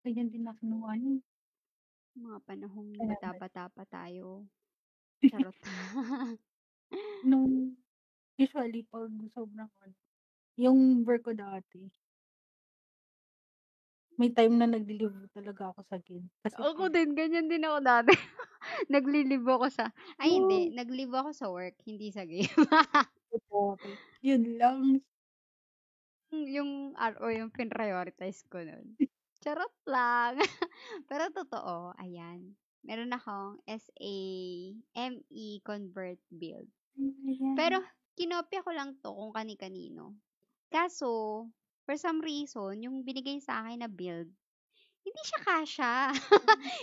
Ganyan din ako nung ano, Mga panahong kaya bata-bata pa tayo. Charot. nung usually 'pag sobrang ano, yung work ko dati, may time na naglilibre talaga ako sa gym kasi Ako 'pag din, ganyan din ako dati. Nagli-leave ako sa ay oh, hindi, nag-leave ako sa work, hindi sa game. dati, yun lang. Yung RO yung pin-prioritize ko nun. Charot lang. Pero totoo, ayan. Meron akong SAME convert build. Pero Ayan. kinopya ko lang 'to kung kani-kanino. Kaso, for some reason, yung binigay sa akin na build, hindi siya kasya.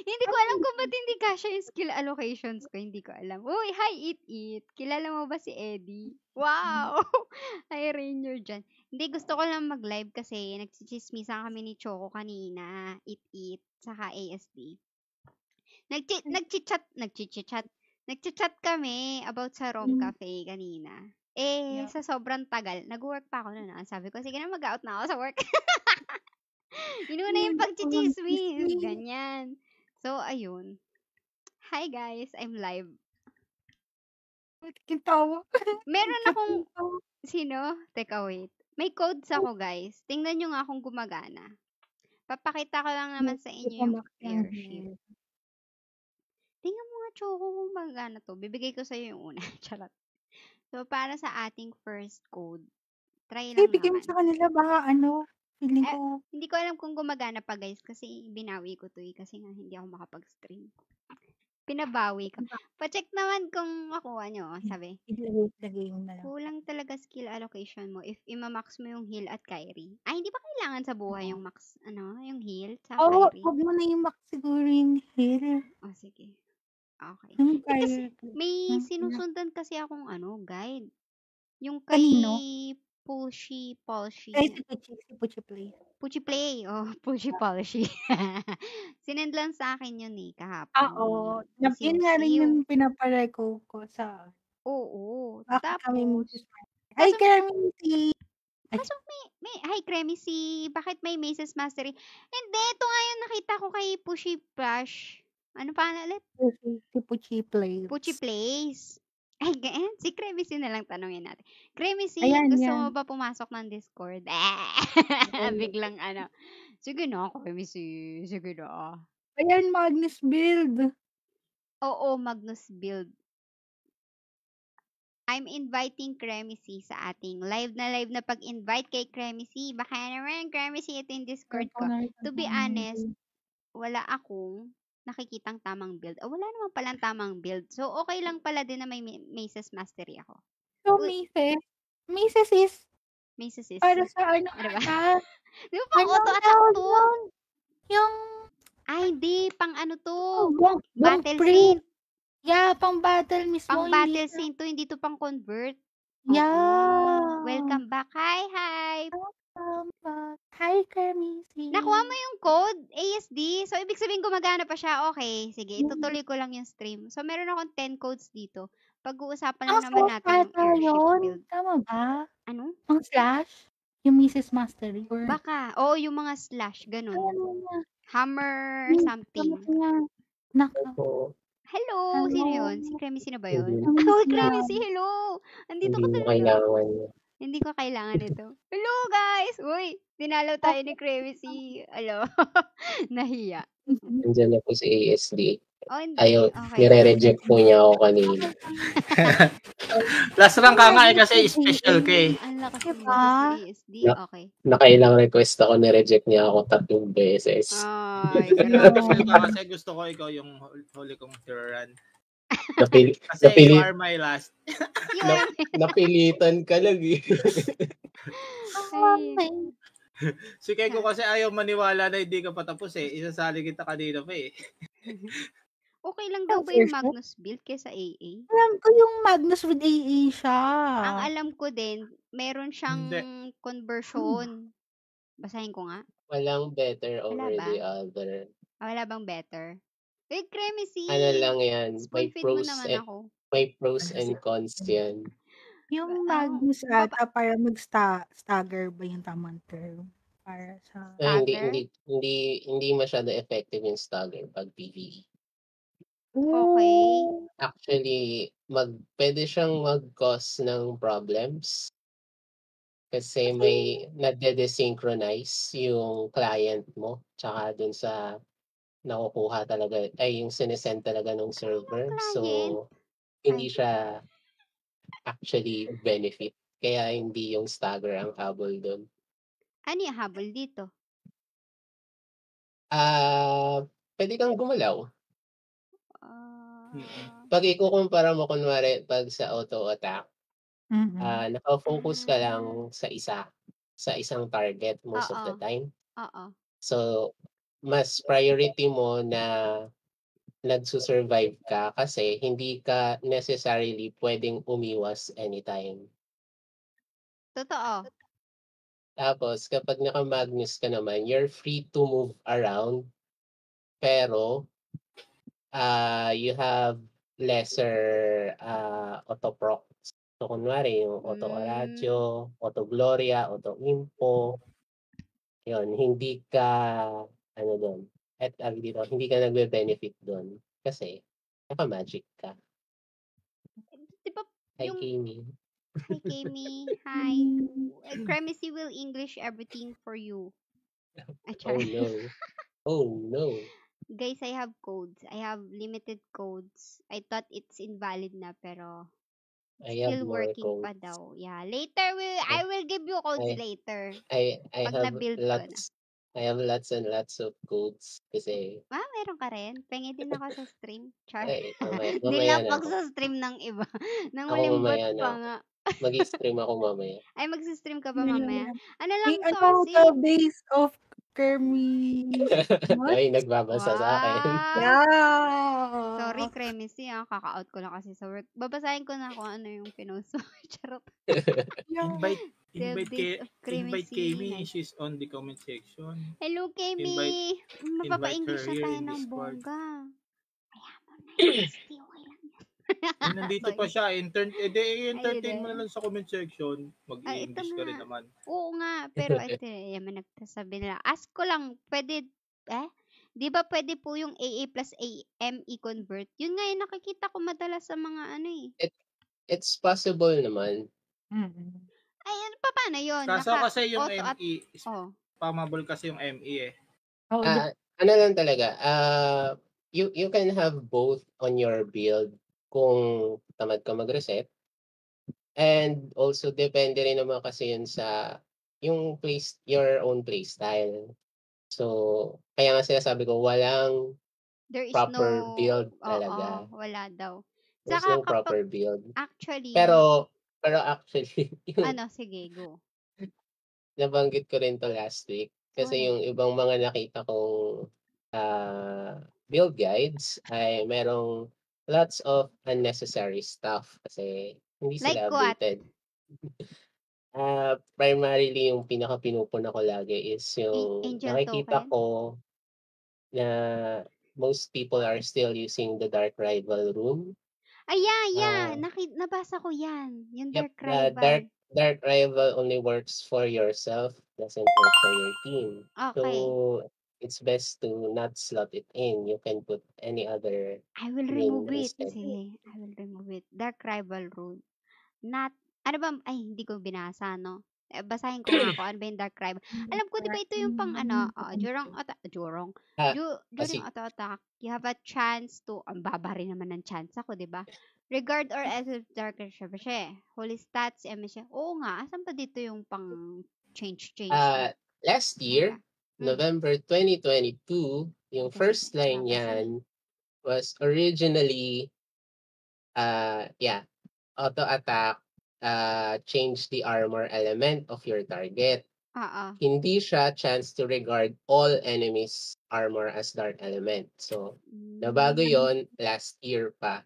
Hindi ko alam kung ba't hindi kasya yung skill allocations ko, hindi ko alam. Uy, hi, Eat Eat! Kilala mo ba si Eddie? Wow! Hi, Rainier dyan. Hindi, gusto ko lang mag-live kasi nagchichismisan kami ni Choco kanina, Eat Eat, saka ASD. Nagchichat kami about sa Rom Hmm, Cafe kanina. Eh, yeah. sa sobrang tagal, nag-work pa ako noon. Sabi ko, sige na, mag-out na ako sa work. Inuna yung Ayun ako pagchichismis. nagising. Ganyan. So, ayun. Hi guys, I'm live. Ba't kitawa? Meron Ba't akong, kitawa? sino? Teka, wait. May codes ako, guys. Tingnan nyo nga kung gumagana. Papakita ko lang naman sa Hindi inyo ko yung makiyahin. airship. Tingnan mo nga, Choco, kung gumagana to. Bibigay ko sa'yo yung una. Charot. So, para sa ating first code, try Sige, lang bigay mo naman. sa kanila baka ano, feeling Eh, ko hindi ko alam kung gumagana pa, guys, kasi binawi ko to eh. Kasi nga, hindi ako makapag-stream. Pinabawi ko. Pa-check naman kung makuha nyo. Sabi, ilagay mo na lang. kulang talaga skill allocation mo if ima-max mo yung heal at carry. Ay, hindi ba kailangan sa buhay yung max, yung heal sa Oo, carry? wag mo na i-max siguro yung hill. O, sige. Okay. Yung Eh, kasi kaya may sinusundan kasi akong guide. Yung kay kanino? Pushy Ay, Palshy. si Puchi Play. Puchi Play. Oh, Pushy Palshy. Sinend lang sa akin yun eh, kahapon Oo, ni yun nga rin Siw-Siw. yung pinapa-reco ko sa Oo. bakit kami Tapos, magse-start. Ay, kaso kaya si ay, Kaso hi Cremecy, bakit may Maces Mastery? Hindi, ito nga yung nakita ko kay Pushy Plush. Ano pangalan ulit? si Puchi Pucci Plays. Place. Ay, ganyan. Si Cremecy na lang tanongin natin. Cremecy, Ayan, gusto mo yan. ba pumasok ng Discord? Biglang Sige na, Cremecy. Sige na. Ayan, Magnus build. Oo, Magnus Build. I'm inviting Cremecy sa ating live na pag-invite kay Cremecy. Baka naman, Cremecy, ito yung Ayan Discord po ko. nakita To be honest, wala akong nakikitang tamang build. O, wala naman palang tamang build. So, okay lang pala din na may Maces Mastery ako. So, Uy, Mises is Maces is, para sa ano ano ba? ata, Di ba pang anong auto-attack tawag to? nun? Yung Ay, hindi. Pang ano to? Bong Battle Pre. Saint. Yeah, pang battle mismo, Pang hindi Battle siya. Saint to, hindi to pang convert. Oo. Yeah. Welcome back. Hi. Welcome back. Hi, Nakuha mo Kermisi. yung code, ASD. So, ibig sabihin gumagana pa siya. Okay, sige. Itutuloy ko lang yung stream. So, meron akong 10 codes dito. Pag-uusapan Ang lang naman slash natin yung ata airship yun. build. Tama ba? Ano? Ang slash? Yung Mrs. Mastery or Baka. Oo, yung mga slash. Ganun. ano niya? Hammer Kamok something. niya. Naka. Opo, Hello! Sino Hello. yun? Si Cremecy na ba hindi yun? Kamok Oh, niya. Cremecy, hello! Andito hindi ka mo talaga. kailangan. Hindi ko kailangan ito. Hello, guys! Uy, dinalaw tayo ni Cremecy. Alo, nahiya. Nandiyan na po si ASD. Oh, hindi. Ayaw, Okay lang. nire-reject po niya ako kanina. Last rank ka nga eh, kasi Yung special ka eh. Ang lakas ng diba? boses si ASD. Na, Okay. nakailang request ako, nireject niya ako 3 beses. Ay, Special grabe. ka kasi gusto ko ikaw yung huli kong run. Napili, Kasi you napili, are my last. You are my... napilitan ka lang eh. Ay, Si Keko kasi ayaw maniwala na hindi ka patapos eh. Isasali kita kanina pa eh. okay lang daw ba yung Magnus build kesa AA? Alam ko yung Magnus with AA siya. Ang alam ko din, meron siyang Hindi. conversion. Basahin ko nga. Walang better Wala over ba? the other. Wala bang better? Wait, Cremecy! Ano lang yan, Spoon feed mo naman ako. may pros and cons yan. Yung Ah, Magnus baba- ata para mag-stagger ba yung tamang term? para sa Hindi Stagger? hindi hindi hindi masyado effective yung stagger pag PvE. Okay. Actually, pwede siyang mag-cause ng problems kasi Kasi may nade-desynchronize yung client mo tsaka dun sa nakukuha talaga ay yung sinesend talaga ng server. So, Client? hindi Ay, siya actually benefit. Kaya hindi yung stagger ang habol dun. ano yung habol dito? Pwede kang gumalaw. Mm. Ah, Pag ikukumpara mo kunwari pag sa auto-attack, naka-focus ka lang sa isang target most of the Oo. time. Oo. So, mas priority mo na nagsu-survive ka kasi hindi ka necessarily pwedeng umiwas anytime. Totoo. Tapos kapag naka-Magnus ka naman, you're free to move around pero you have lesser auto-proc. So kunwari yung auto-Oratio, auto-Gloria, auto-Impo, yun, hindi ka ano dun, hindi ka nagbe-benefit dun kasi naka-magic ka. Di ba Hi, yung... Kimi. Hi, Kami. Hi. Cremacy will English everything for you. Oh no. Oh no. Guys, I have codes. I have limited codes. I thought it's invalid na pero I have still more working pa codes. daw. Yeah, later I will give you codes I later. I Pag have na-build ko na. I have lots and lots of codes kasi Meron ka rin. Pengi din ako sa stream. Char. ay mamaya Din na pag ako. sa stream ng iba. Nang Ako malimbot mamaya pa na ako. nga. Mag-i-stream ako mamaya. Ay, mag-stream ka pa mamaya. Ano lang May to ano, kasi. the base of Kermi. What? Ay, nagbabasa sa akin. Wow. Yeah. Sorry, Cremacy, kaka-out ko lang kasi sa work. Babasahin ko na kung ano yung pinost mo. Charot. Invite Till invite days of invite Cremacy. Kami. Nice. She's on the comment section. Hello, Kami. Invite Mapapa-English her na here tayo in ng Discord. bongga. Kaya mo na. Stay okay lang yan. Nandito pa Sorry. siya. Entertain mo Ayun na lang sa comment section. ito Mag-i-English ka rin nga. naman. Oo nga. Pero ito, yaman nagsasabi nila. Ask ko lang, pwede, di ba pwede po yung AA plus AME convert? Yun nga yung nakikita ko madalas sa mga ano eh. It's possible naman. Ay, ano pa paano yun? Kaso kasi yung Auto at... ME, spamable kasi yung ME eh. Oh, Ano lang talaga, you can have both on your build kung tamad ka mag-reset. And also depende rin naman kasi yun sa your own playstyle. So, kaya nga sinasabi ko walang there is proper no... build Oo, talaga. wala daw. There's Saka no proper build. actually... Pero actually, Ano, sige, go. nabanggit ko rin to last week. Kasi yung ibang mga nakita kong build guides ay merong lots of unnecessary stuff kasi hindi sila Like what? updated. Primarily yung pinaka-pinupuna ko lagi is yung Angel nakikita token? ko na most people are still using the Dark Rival rune. Ay, yeah. Nabasa ko yan. Yung Yep, Dark Rival. Dark Rival only works for yourself, doesn't work for your team. Okay. So, it's best to not slot it in. You can put any other I will rune remove it. instead. Sige, I will remove it. Dark Rival rune. Ano ba? Ay, hindi ko binasa, no? Basahin ko nga kung ano ba yung Dark Rival. Alam ko, di ba ito yung pang during auto-attack, you have a chance to, ang baba rin naman ng chance ako, di ba? Regard or essence darker siya. Holy stats, siya. Oo nga, asan pa dito yung pang change na? Last year, November 2022, yung first line yan was originally, auto-attack, change the armor element of your target. Hindi siya chance to regard all enemies' armor as dark element. So, nabago yon last year pa.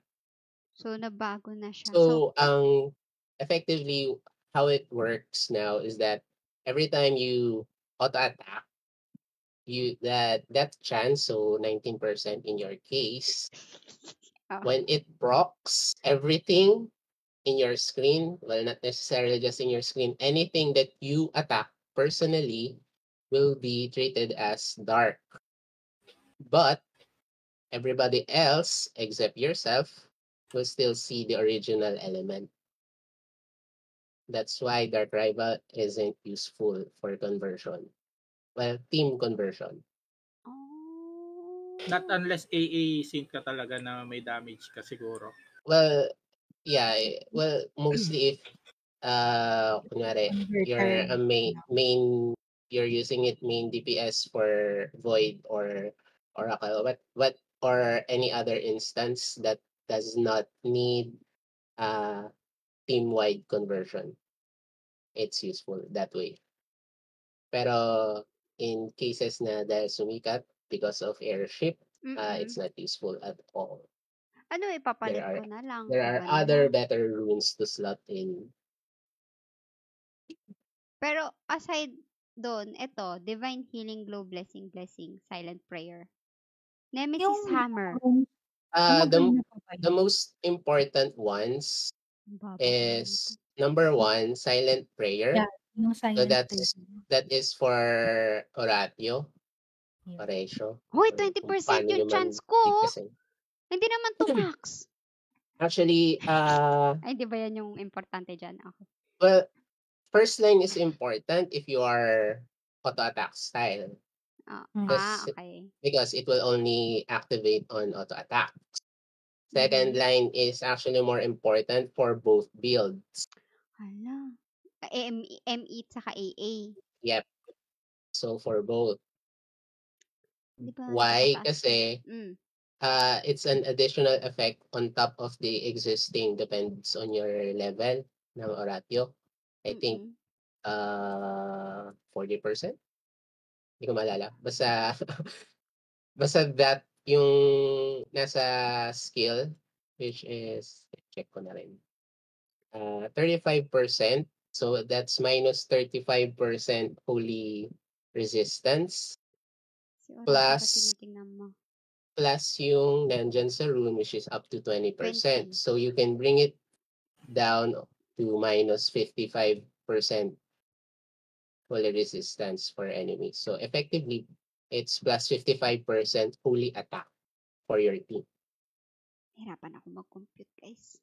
So, nabago na siya. So, effectively, how it works now is that every time you auto-attack, that chance, so 19% in your case, when it procs everything in your screen, well, not necessarily just in your screen, anything that you attack personally will be treated as dark. But everybody else, except yourself, will still see the original element. That's why Dark Rival isn't useful for conversion. Well, team conversion. Not Oh. unless AA sync ka talaga na may damage ka siguro. Well, yeah. Well, mostly if kunyari, you're a main you're using it main DPS for Void or Oracle, what or any other instance that does not need team-wide conversion. It's useful that way. Pero in cases na dahil sumikat because of airship, it's not useful at all. Ano, There ipapalit are ko na lang. there O are banana. other better runes to slot in. Pero aside doon, ito, Divine Healing, Glow Blessing, Silent Prayer. Nemesis Yung Hammer. The most important ones is number 1, Silent Prayer. Yeah, yung So silent that is for Oratio. Yeah. Horatio. Hoy, or 20% kung paano yung nyo man chance ko. bigkasin. Hindi naman to max. Actually, Ay, di ba yan yung importante dyan? Okay. well, first line is important if you are auto-attack style. Okay. Because it will only activate on auto-attack. Second line is actually more important for both builds. Hala. ME tsaka AA. Yep. So for both. Di ba Why? natataas? Kasi it's an additional effect on top of the existing, depends on your level ng Oratio. I think 40%. Hindi ko maalala. Basta that yung nasa skill, which is, check ko na rin. 35%. So that's minus 35% holy resistance. Plus yung nandyan sa rune, which is up to 20%. 20. So you can bring it down to minus 55% holy resistance for enemies. So effectively, it's plus 55% holy attack for your team. Hirapan ako mag-compute, guys.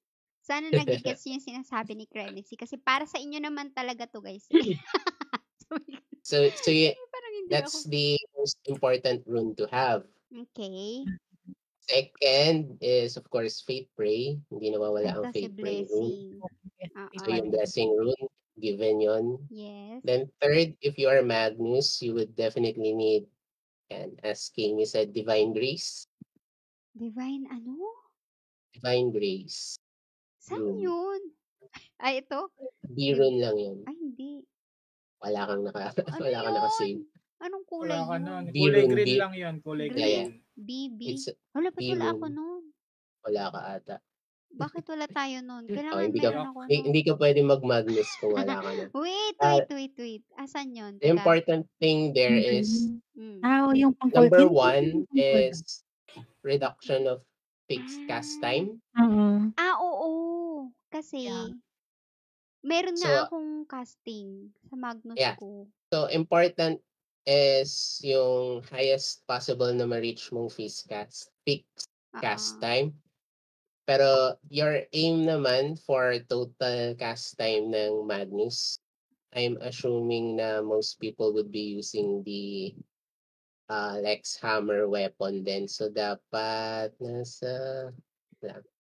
Sana nagigets yung sinasabi ni Clemency kasi para sa inyo naman talaga to, guys. So that's the most important rune to have. Okay. Second is, of course, Fate Pray. Hindi nawawala ang Ito si Fate Pray rune. Blessing. So yung Blessing rune, given yon. Yes. Then third, if you are Magnus, you would definitely need, and as Kami said, Divine Grace. Divine ano? Divine Grace. Saan yun? Ay, ito? B-rune lang yun. Ay, hindi. Wala kang Ano naka-save. Anong kulay Wala ka yun? nun. B-rune, Kulay green lang yun. Kulay green. BB? It's Wala pa wala ako B-rune. nun. Wala ka ata. Bakit wala tayo nun? Oh, Kailangan hindi meron ako nun. hindi ka pwede mag-Magnus kung wala ka nun. Wait. Asan yun? The important thing there is yung number 1 is reduction of fixed cast time. Oo. Kasi meron nga akong casting sa Magnus ko. So important is yung highest possible na ma-reach mong fixed cast time. Pero your aim naman for total cast time ng Magnus, I'm assuming na most people would be using the Lex Hammer weapon din. So dapat nasa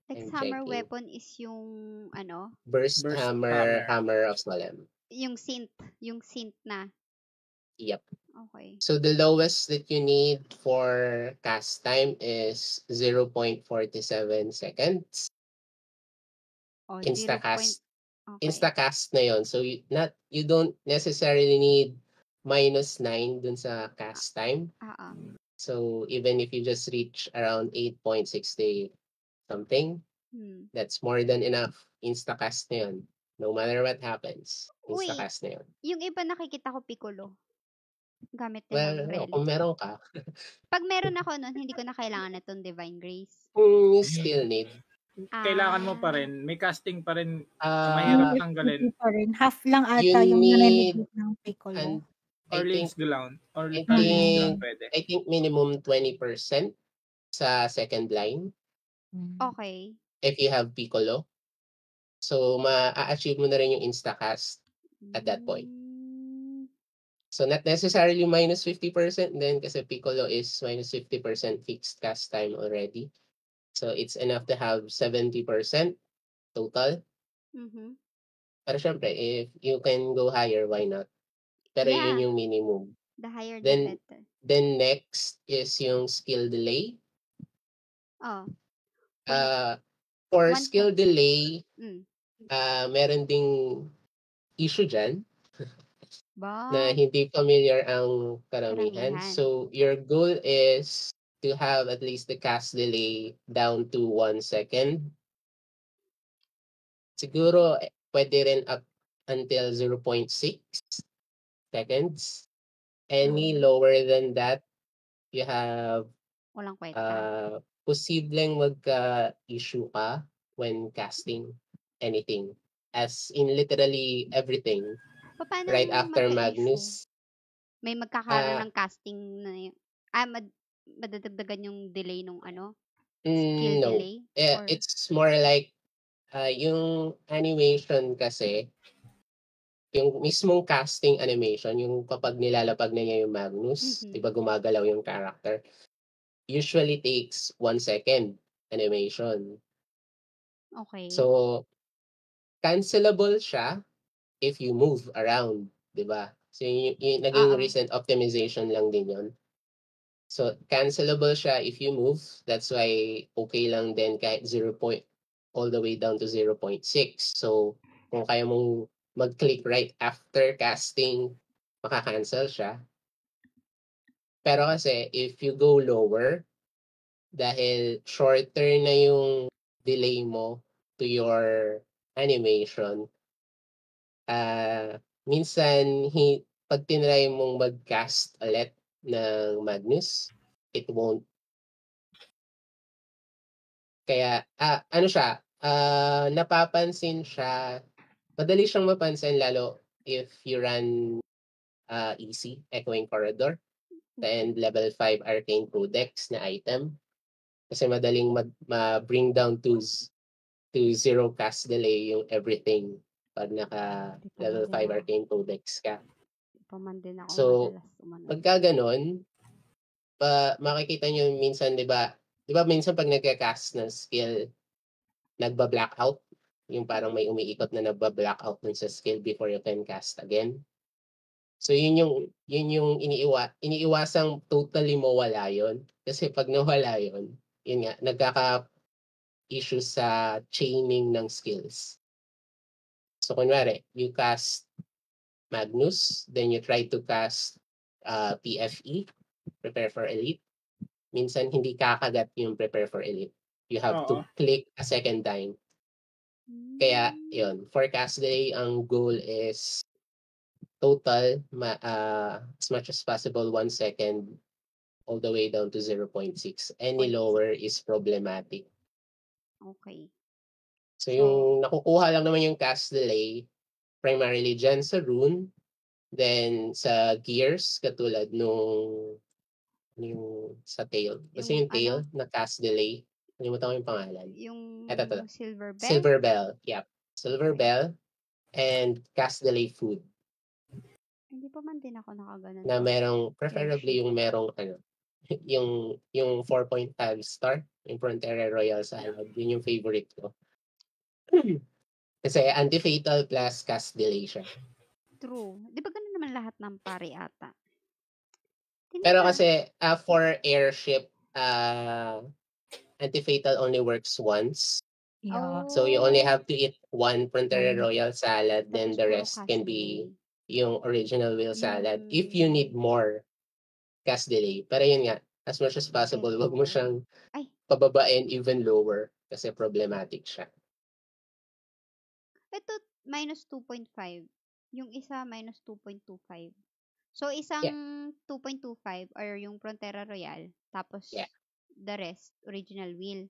Lex Hammer weapon is yung ano? Burst Hammer of Solemn. Yung synth na. Yep. Okay. So the lowest that you need for cast time is 0.47 seconds. Instacast. Okay. Instacast na yon. So you don't necessarily need -9 dun sa cast time. So even if you just reach around 8.60 something, that's more than enough. Instacast na yun. No matter what happens, instacast na yun. Yung iba nakikita ko Piccolo. Gamit ng relic. Kung meron ka. Pag meron ako nun, hindi ko na kailangan itong Divine Grace. You still need. Kailangan mo pa rin. May casting pa rin. Mahirap tanggalin. Half lang ata yung nare-negate ng Piccolo. I Or think Lynch ground? Or I Lynch ground think pwede? I think minimum 20% sa second line Okay. if you have Piccolo. So ma-a-achieve mo na rin yung Instacast at that point. Mm, So not necessarily minus 50% then kasi Piccolo is minus 50% fixed cast time already. So it's enough to have 70% total. mhm. Pero syempre, if you can go higher, why not? Pero yun Yeah, yung minimum. the higher the Then better. then next is yung skill delay. Oh, wait. For One skill sec. delay, Mm. meron ding issue dyan na Ba, hindi familiar ang karamihan. karamihan. So your goal is to have at least the cast delay down to 1 second. Siguro pwede rin up until 0.6 seconds. Any lower than that, you have Walang kwenta. posibleng magka-issue ka when casting anything. As in literally everything. Paano Right after magka-issue? Magnus. May magkakaroon Ah, ng casting na madadagdagan yung delay nung skill no. delay? Or, It's more like yung animation kasi, yung mismong casting animation, yung kapag nilalapag na niya yung Magnus, Mhm. di ba gumagalaw yung character, usually takes 1 second animation. okay. So, cancelable siya if you move around, di ba? So, yung naging Oo. recent optimization lang din yun. So, cancelable siya if you move. That's why okay lang din kahit 0 point all the way down to 0.6. So, kung kaya mong mag-click right after casting, maka-cancel siya. Pero kasi, if you go lower, dahil shorter na yung delay mo to your animation, minsan, pag tinry mong mag-cast ulit ng Magnus, it won't. Kaya, ano siya, napapansin siya, madali siyang mapansin lalo if you run easy, Echoing Corridor, and level 5 Arcane Codex na item. Kasi madaling ma-bring down to 0 cast delay yung everything pag naka Di pa man level din 5 ako. Arcane Codex ka. Di pa man din ako So, madalas umano. pagka ganon, makikita nyo minsan, di ba minsan pag nagka-cast ng skill, nagba-blackout, yung parang may umiikot na nagba-blackout dun sa skill before you can cast again. So yun yung iniiwasang totally mawala yun. Kasi pag nawala yun nga, nagkaka-issue sa chaining ng skills. So kunwari, you cast Magnus, then you try to cast PFE, Prepare for Elite. Minsan hindi kakagat yung Prepare for Elite. You have to Oo. click a second time. Kaya, yun, for cast delay, ang goal is total, as much as possible, 1 second all the way down to 0.6. Any 0.6. lower is problematic. Okay. So, yung nakukuha lang naman yung cast delay, primarily dyan sa rune, then sa gears, katulad nung yung sa tail. Kasi yung tail na cast delay, nalimutan ko yung pangalan. Yung Ito. silver bell? Silver Bell. Yep. Silver Okay. Bell and cast delay food. Hindi pa man din ako nakaganon. Na merong, preferably yung merong yung 4.5 star, yung Frontera Royal Salad. Yun yung favorite ko. Kasi anti-fatal plus cast delay siya. True. Di ba ganun naman lahat ng pare ata? Pero kasi for airship, anti-fatal only works once. Yeah. So you only Oh, have to eat one Frontera One. Royal Salad, then tapos the puro rest cast can delay. be yung original wheel salad. If you Yung need more cast delay. Pero yun nga, as much as possible, wag mo SOO. siyang Ay, pababain even lower kasi problematic siya. ito minus 2.5. Yung isa minus 2.25. So isang Yeah. 2.25 or yung Frontera Royal, tapos Yeah. the rest original wheel.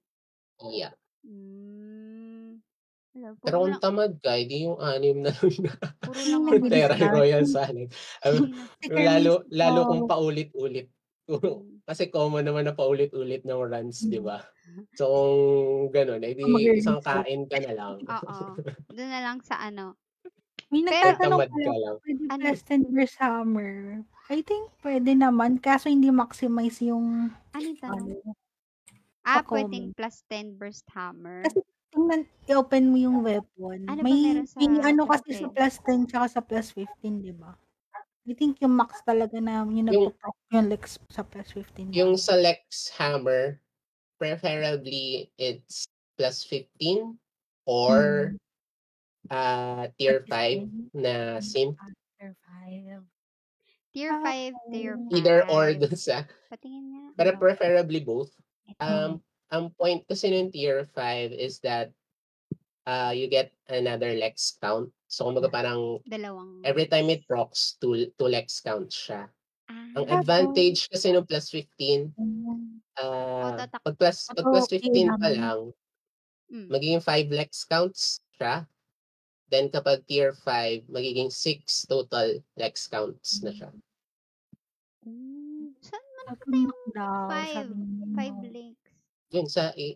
Yeah. Wala, Pero puro kung lang, tamad ka, edi yung 6 na lang na puro Hindi lang mabilis Runeterra, ano. ka. Royal Salad. Sino? Si Kermis Lalo kung paulit-ulit. Mm. Kasi common naman na paulit-ulit ng runs, di Mm. ba? So, kung gano'n, edi isang Mag-research. kain ka na lang. Oo. Doon na lang sa ano. May Pero, Kung nagtatanong tamad pala ka kung lang. pwede ano? plus 10 per summer. I think pwede naman, kaso hindi maximize yung Ano yung tanong? sa Pwedeng comment. plus 10 burst hammer. Kasi tingnan, i-open mo yung weapon. Ano ba May meron sa ano plus kasi sa 10? plus 10 tsaka sa plus 15, di ba? I think yung max talaga na yung Yung, nagpo-proc yung Lex sa plus 15 yung lang. sa Lex Hammer, preferably it's plus 15 or tier 5 na simp. Tier 5. Tier 5, tier 5. Either or dun sa, Patingin nga. pero preferably both. Mm. Ang point kasi ng tier 5 is that you get another Lex count. So, kumbaga parang Dalawang every time it Lex. procs, 2 Lex counts siya. Ang Ah, advantage kasi ng plus 15, auto-attack. pag plus 15 pa lang, Mm. magiging 5 Lex counts siya. Then kapag tier 5, magiging 6 total Lex counts na siya. Saan man Sabi nakita yung daw, 5 Lex? Yun,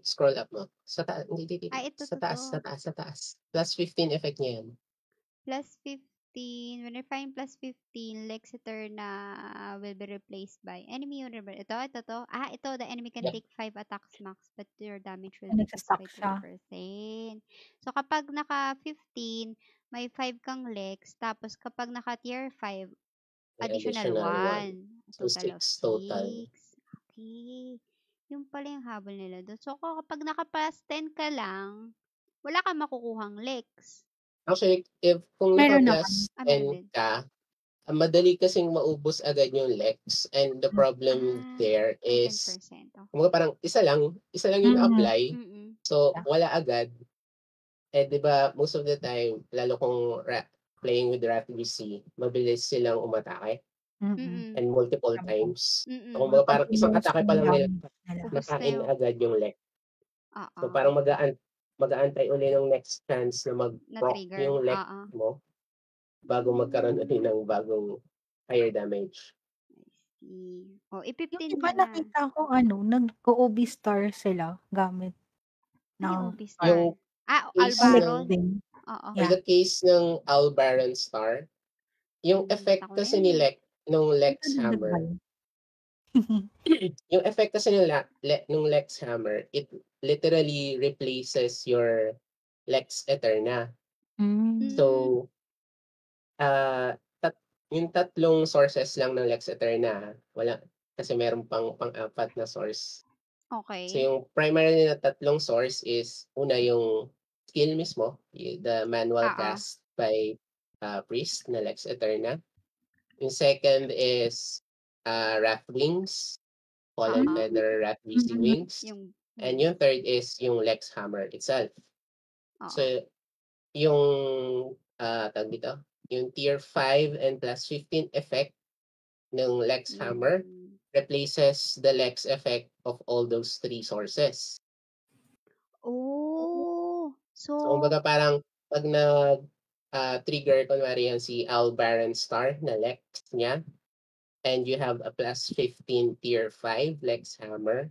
scroll up mo. Sa taas, hindi. Ito Sa to. taas. Plus 15 effect niya yan. Plus 15. When refining plus 15, Lex Eterna will be replaced by enemy universe. Ito to. Ito. The enemy can Yeah. take 5 attacks max, but your damage will decrease by 3%. So, kapag naka 15, may 5 kang Lex. Tapos, kapag naka tier 5, additional 1. So, Total of 6 total. 6. Okay. Yung pala yung habol nila doon. So, kapag naka plus 10 ka lang, wala kang makukuhang Lex. Actually, kung Meron naka-plus meron 10 din. ka, madali kasing maubos agad yung Lex. And the problem there may is, 10%. kumbaga parang isa lang yung apply. Mm-mm. So, wala agad. Eh, di ba, most of the time, lalo kung playing with RATVC, mabilis silang umatake. And multiple times. So, kumbaga parang isang atake pa lang nila, nakain agad yung Lex. So, parang mag-aantay uli ng next chance na mag-proc yung Lex mo bago magkaroon ulit ng bagong higher damage. I-15 yung iba nakita ko, nag-OB star sila gamit. OB star? Albaron. Oo. For the case ng Albaron Star, yung effect kasi ni nung Lex Hammer, yung effect kasi nung Lex Hammer, it literally replaces your Lex Eterna. So, yung tatlong sources lang ng Lex Eterna, wala, kasi meron pang-apat na source. Okay. So, yung primary na tatlong source is, una yung skill mismo, the manual cast by Priest na Lex Eterna. Yung second is Wrath Wings, Fallen Feather Wrath Wings. And yung third is yung Lex Hammer itself. So, yung tag dito, yung tier 5 and plus 15 effect ng Lex Hammer replaces the Lex effect of all those three sources. So, kumbaga parang pag trigger, kunwari yan si Albaron Star na Lex niya, and you have a plus 15 tier 5 Lex Hammer,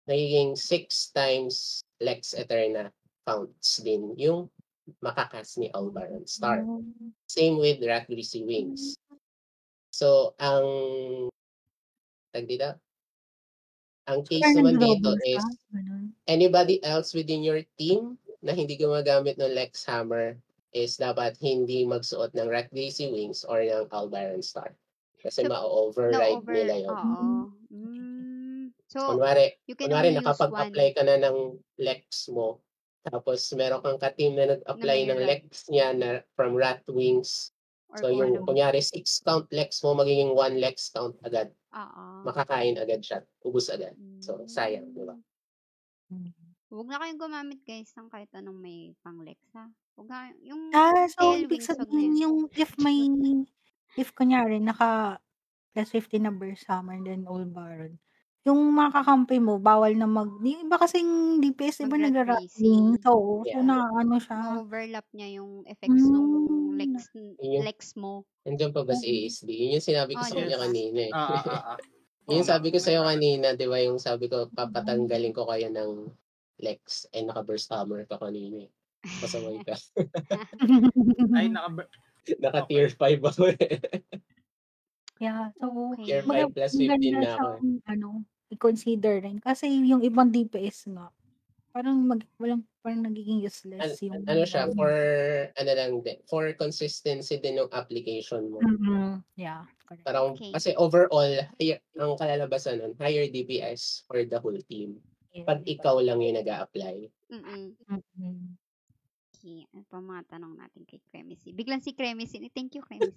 nagiging 6 times Lex Eterna counts din yung makakas ni Albaron Star. Same with Ratgreasy Wings. So, ang case naman dito is anybody else within your team na hindi gumagamit ng Lex Hammer is dapat hindi magsuot ng Ratgreasy Wings or ng Albaron Star. Kasi ma-override nila yun. So, kunwari only nakapag-apply ka na ng Lex mo, tapos meron kang ka-team na nag-apply ng Lex niya na from Rat Wings. So, yung kunyari 6 count Lex mo, magiging 1 Lex count agad. Makakain agad siya. Ubus agad. So, sayang, di ba? Huwag na kayong gumamit, guys, ng kahit anong may pang-Lex, ha? Huwag na, yung so, ibig sabihin yung if kunyari, naka plus 15 na burst hammer then Albaron, yung mga kakampi mo bawal na yung iba kasing DPS iba Mag-rat nagra-running. racing. So, Yeah. naano siya. Ma-overlap niya yung effects nung Hmm. Yung legs mo. Nandiyan pa ba si ASD? Yun yung sinabi ko Oh, sa kanya diba? kanina eh. Oo Yung nga. sabi ko sa'yo kanina, di ba yung sabi ko, papatanggalin ko kayo ng Lex. Ay, naka-burst hammer ka kanina eh. Pasaway ka. Ay, Naka tier 5 ako eh. Yeah, so Tier Okay. 5 plus 15 maganda na ako eh. siyang i-consider rin kasi yung ibang DPS nga parang parang nagiging useless yung Ano siya, for for consistency din ng application mo. Yeah, correct. Parang, Okay. kasi overall, ang kalalabasan nun, higher DPS for the whole team. Pag ikaw lang yung nag-a-apply. Okay. Ano pa mga tanong natin kay Cremecy? Biglang si Cremecy. Thank you, Cremecy.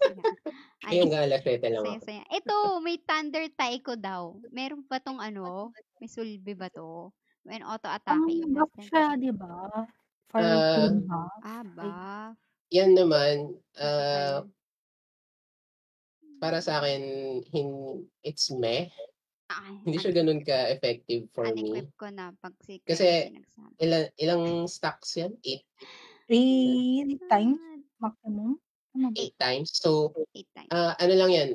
Ay, yung alas 7 lang ako. Saya. Ito, may Thunder Taiko daw. Meron ba tong may sulbi ba to? May auto-attacking. Buff siya, di ba? For team buff. Buff. Yan naman, Okay. para sa akin, it's meh. Ay, Hindi siya ganun ka-effective for me. unequip ko na pag si Kasi, Cremecy nagsabi. ilang stacks yan? 3 times maximum? Ano ba? 8 times. So, 8 times. ano lang yan,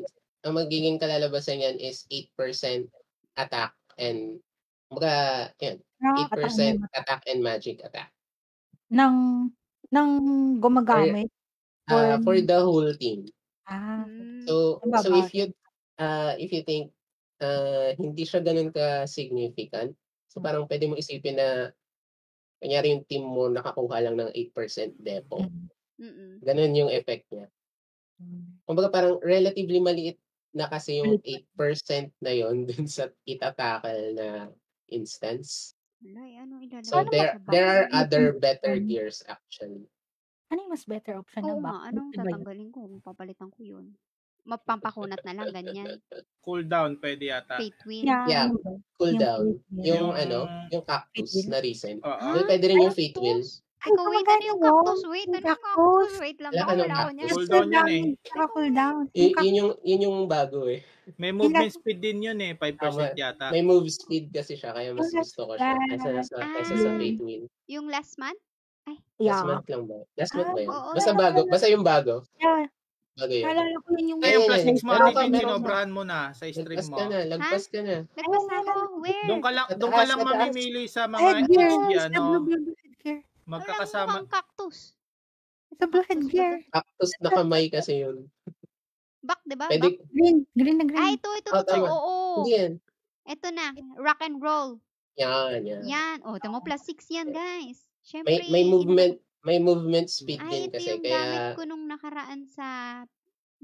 ang magiging kalalabasan yan is 8% attack and yan, 8% attack and magic attack. Nang gumagamit? For the whole team. So if you think hindi siya ganun ka-significant, so parang pwede mo isipin na kunyari yung team mo nakakuha lang ng 8% depo. Ganun yung effect niya. Kumbaga parang relatively maliit na kasi yung 8% na yon dun sa itatakal na instance. So there are other better gears actually. Ano yung mas better option na ba? Anong tatanggalin ko? Papalitan ko yun. Mapampakunat na lang, ganyan. Cooldown pwede yata. Fate win. Yeah, cooldown. Yung cactus na recent. Pwede rin yung fate wheel. Ikaw, wait, ano yung cactus? Wait, ano yung cactus? Wait lang, baka wala ako niyan. Cooldown yun eh. Cooldown. Yun yung bago eh. May movement speed din yun eh, 5% yata. May move speed kasi siya, kaya mas gusto ko siya kaysa sa fate wheel. Yung last month? Last month lang ba? Last month ba yun? Basta bago. Basta yung bago. Yeah. Bago yun. Naalala ko yun yung... Yung plus 6 money din, sinobrahan mo na sa stream mo. Lagpas ka na. Lagpas na ako? Where? Doon ka lang mamimili sa mga HG, magkakasama. Walang cactus. Sa blue headgear. Cactus na kamay kasi yun. Back, diba? Pwede... Green na green. Ito. Oo. Hindi yan. Ito na. Rock and roll. Yan. Tamo plus 6 yan, guys. Syempre, may movement speed din ito kasi yung gamit ko nung nakaraan sa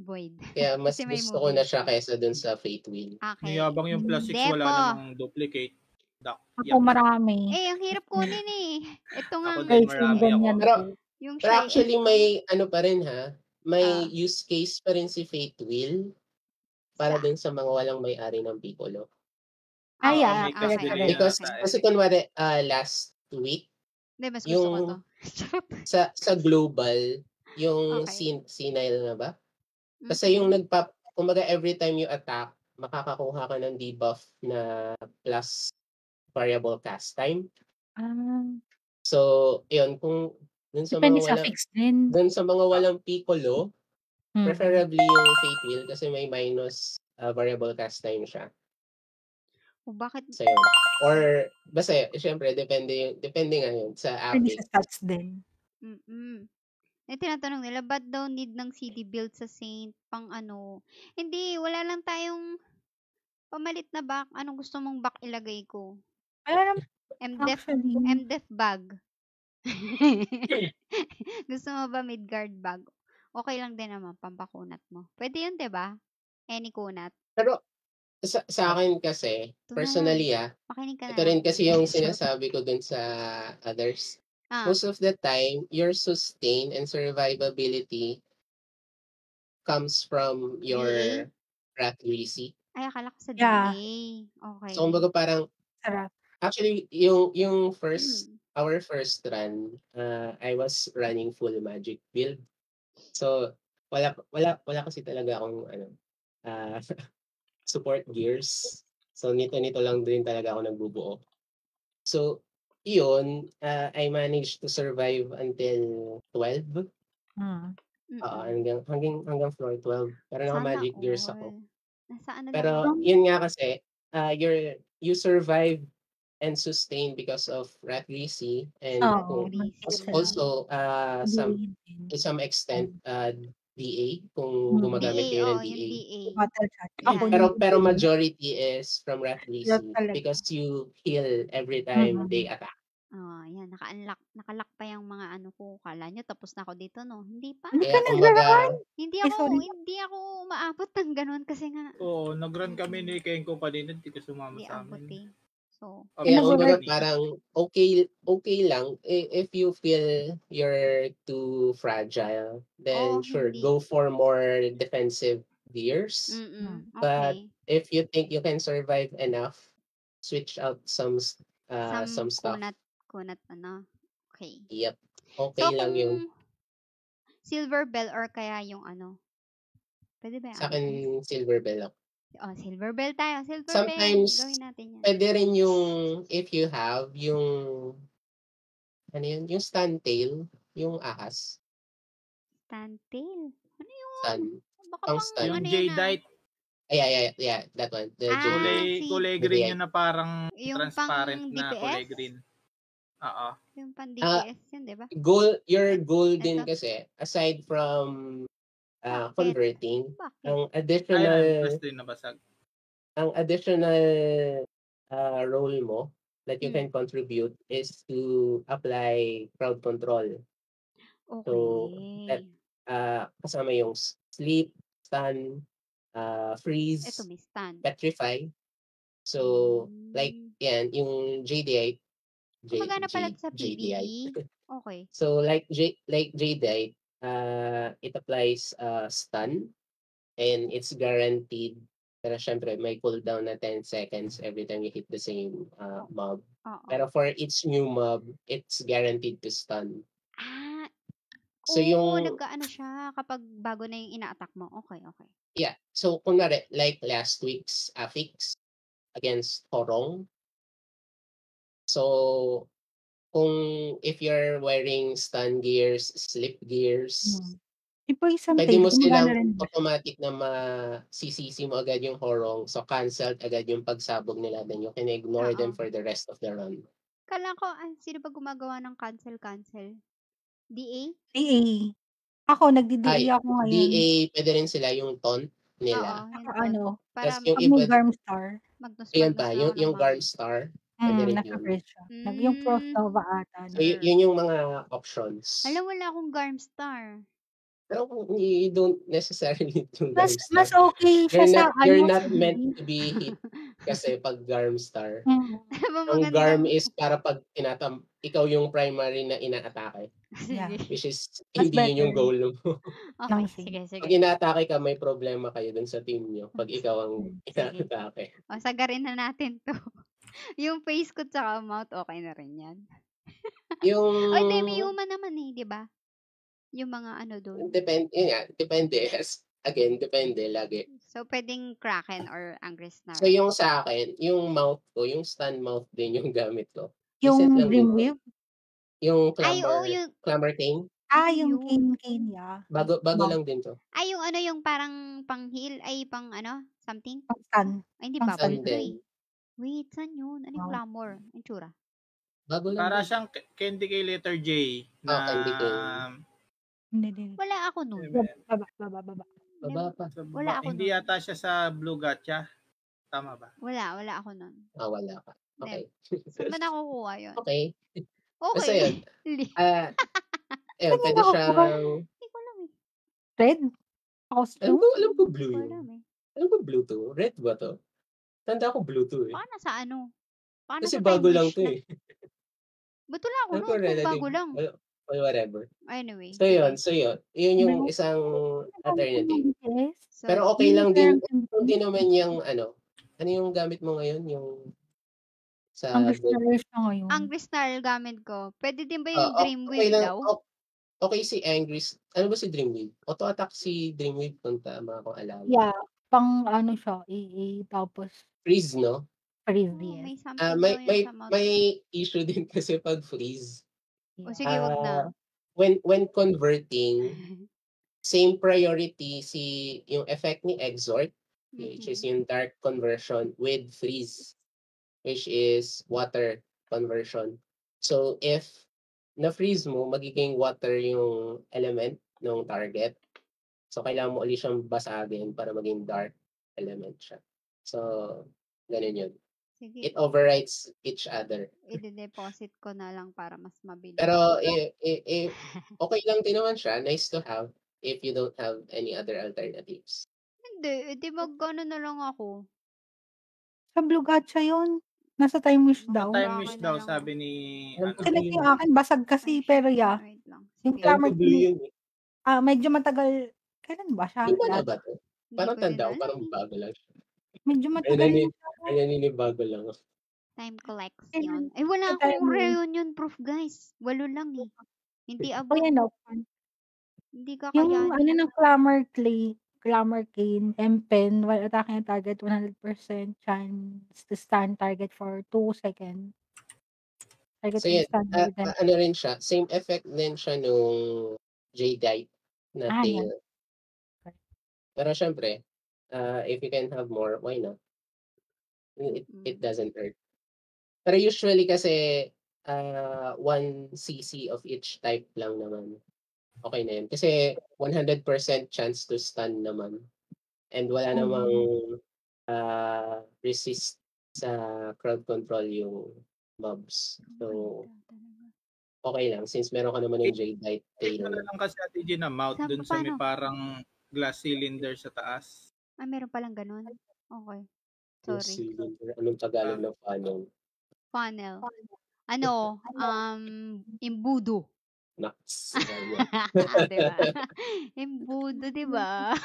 Void. Kaya mas gusto ko na siya kaysa dun sa Fate Wheel. Okay. Niyabang yung plus 6 wala namang duplicate. Ako marami. Ang hirap kunin eh. Ito nga. Ako din marami ako. Pero actually may pa rin ha. May use case pa rin si Fate Wheel para din sa mga walang may-ari ng Piccolo. Because kasi kunwari last week mas gusto ko to. sa global yung senile na ba? Kasi yung kumbaga every time you attack, makakakuha ka ng debuff na plus variable cast time. So, yun, kung dun sa mga walang Piccolo, preferably yung Fate Wheel kasi may minus variable cast time siya. Bakit? So, yun. Or, basta, syempre, depende nga yun sa Pwede epic. sa stats din. Tinatanong nila, ba't daw need ng CD build sa Saint pang ano? Hindi, wala lang tayong pamalit na back. Anong gusto mong back ilagay ko? MDef bag. Gusto mo ba Midgard bag? Okay lang din naman, pampakunat mo. Pwede yun, diba? Any kunat. Pero, sa akin kasi, personally ito rin kasi yung sinasabi ko dun sa others. Most of the time, your sustain and survivability comes from your Wrath Greasy. Ay, akala ko sa DA. Okay. So, kumbaga parang, actually, yung our first run, I was running full magic build. So, wala kasi talaga akong support gears. So, nito-nito lang din talaga ako nagbubuo. So, iyon, I managed to survive until 12. Hmm. Oo, Mm. hanggang floor 12. Pero Sana naka-magic gears ako. all. Nasa ano lang Pero ako. yun nga kasi, you survive and sustain because of Rat Greasy and Oo, Rat Greasy. also Mabilis din. to some extent DA kung Mm. gumagamit DA, kayo ng yung DA. DA. Battle shot. Ako Yan. yung Pero DA. majority is from Rat Yes, Greasy talaga. because you heal every time they Mm. attack. Yan, naka-unlock pa yung mga ano ko. Kala nyo tapos na ako dito, no? Hindi pa. Hindi ka Kaya naglalaban? kumbaga, Hindi Ay, ako sorry. hindi ako umaabot ng ganun kasi nga Oo, nag-run kami ni Kenko kanina, hindi ka sumama hindi sa abot amin. eh. So, kaya kumbaga Nag-work. parang okay lang if you feel you're too fragile, then sure, hindi. go for more defensive gears. But Okay. if you think you can survive enough, switch out some stuff. Kunat ano. Okay. Yep. So, Okay lang yun. kung Silver Bell or kaya yung ano, pwede ba yung Sa akin, Silver Bell ako. Silver Bell tayo. Silver Sometimes, Bell. Gawin natin yan. pwede rin yung, if you have, yung, ano yun, yung Stuntail, yung ahas. Stuntail? Ano yun? Stun. Baka Pang pang stun. Yung ano yan Jadeite, Yeah, that one. The Jadeite. kulay The green Jadeite. yun na parang yung transparent pang na kulay DPS? green. Oo. Yung pang DPS yun, di ba? Your goal din Ito. kasi, aside from Bakit? converting, Bakit? ang Ayun, additional plus 3 na basag. role mo that you can contribute is to apply crowd control. So, that Okay. kasama yung sleep, stun, freeze, Ito, may stun. petrify. So, like, yan, yung JDI. Kumagana pala sa JDI. PvE. Okay. So, like JDI, it applies stun and it's guaranteed. Pero syempre, may cooldown na 10 seconds every time you hit the same mob. Oo. Pero for each new mob, it's guaranteed to stun. So, nag-ano siya kapag bago na yung ina-attack mo. Okay. Yeah. So, kunwari, like last week's affix against Horong. So, if you're wearing stun gears, sleep gears, pwede mo silang automatic na masisisi mo agad yung Horong. So, canceled agad yung pagsabog nila. Then you can ignore them for the rest of the run. Kala ko, sino ba gumagawa ng cancel? DA? DA. Ako, nagdi-DA ako ngayon. DA, pwede rin sila yung taunt nila. Ano, Tapos pag may Garm Star. Ayun pa, yung Garm Star. Pwede rin yun. Yung Frost Nova ata. So, yun yung mga options. Alam, wala akong Garm Star. Pero you don't necessarily need yung Garm Star. Mas okay siya sa You're not meant to be hit kasi pag Garm Star. Ang Garm is para pag ikaw yung primary na ina-atake. Yeah. Which is, Mas hindi yun yung goal mo. Okay, sige. Pag ina-atake ka, may problema kayo dun sa team nyo. Pag ikaw ang ina-atake. Sagarin na natin to. Yung face ko tsaka mouth, okay na rin yan. May human naman di ba? Yung mga ano doon. Depende. Again, depende lagi. So, pwedeng Kraken or Angry Snarl. So, yung sa akin, yung mouth ko, yung stun mouth din yung gamit ko. Yung Dreamweave? Yung Clamor Cane. Yung Cane, yeah. Bago lang din to. Yung ano, yung parang pang-heal, pang ano, something? Pang-stun. Hindi ba? Wait, saan yun? Ano yung Clamor? Ang tsura? Bago lang. Para siyang Candy K letter J. Candy K. Wala ako nun. Baba pa. Wala ako Hindi yata siya sa Blue Gacha. Tama ba? Wala ako nun. Wala ka. Okay. Saan ba nakukuha yun? Okay. Basta yun. Pwede siyang... Hindi ko alam Red? Alam ko blue yun. Alam ko blue to. Red ba to? Tanda ko blue to eh. Paano sa ano? Kasi bago lang to eh. Ba't wala ako nun? Bago lang. Whatever. Anyway. So yun. Yun yung isang alternative. Pero okay lang din. Hindi naman yung ano yung gamit mo ngayon? Yung sa Angry Snarl gamit ko. Pwede din ba yung Dreamweave daw? Okay si Angry. Ano ba si Dreamweave? Auto-attack si Dreamweave kung tama akong alam. Yeah. Pang ano siya, AA. Tapos freeze, no? Freeze, Oh, yes. may something daw yun sa mouth. May issue din kasi pag freeze. O sige, wag na. When converting, same priority yung effect ni exort, which is yung dark conversion, with freeze, which is water conversion. So if na-freeze mo, magiging water yung element ng target. So kailangan mo ulit siyang basagin para maging dark element siya. So, ganun yun. Sige, It overrides each other. i-deposit ko na lang para mas mabilis. Pero okay lang din naman siya. Nice to have if you don't have any other alternatives. Hindi, edi mag-ano na lang ako. Sa Blue Gacha yun. Nasa time wish daw. Time Sa wish akin na daw, lang. sabi ni... Kasi yung akin, basag kasi, pero yeah. Wait lang. Yung Sige. Clamor Blue yun eh. medyo matagal. Kailan ba siya? Di ba na ba to? Hindi Parang ko din tanda ko, alam parang eh. bago lang siya. Medyo matagal na siya. Ay, naninibago lang. Time Kailan- collection. Eh, wala sa time akong wish. reunion proof, guys. 8 lang eh. Hindi O abot. yan, no? Hindi Yung kakayanin. ng Clamor Cane, M-Pen, while attacking a target, 100% chance to stun target for 2 seconds. Target So will yun, stun with them. ano rin siya, same effect din siya nung Jadeite na Ah, tail. yan. Pero syempre, if you can have more, why not? It doesn't hurt. Pero usually kasi 1 cc of each type lang naman. Okay na yun. Kasi 100% chance to stun naman. And wala namang resist sa crowd control yung mobs. So, okay lang. Since meron ka naman yung Jadeite tail. Ano lang kasi Ate G na mouth dun sa may parang glass cylinder sa taas. Ah, meron palang ganun. Okay. Yung Sorry. cylinder. Anong Tagalog ng funnel? Funnel. Ano? Imbudo. Nuts. Diba? Imbudo, diba?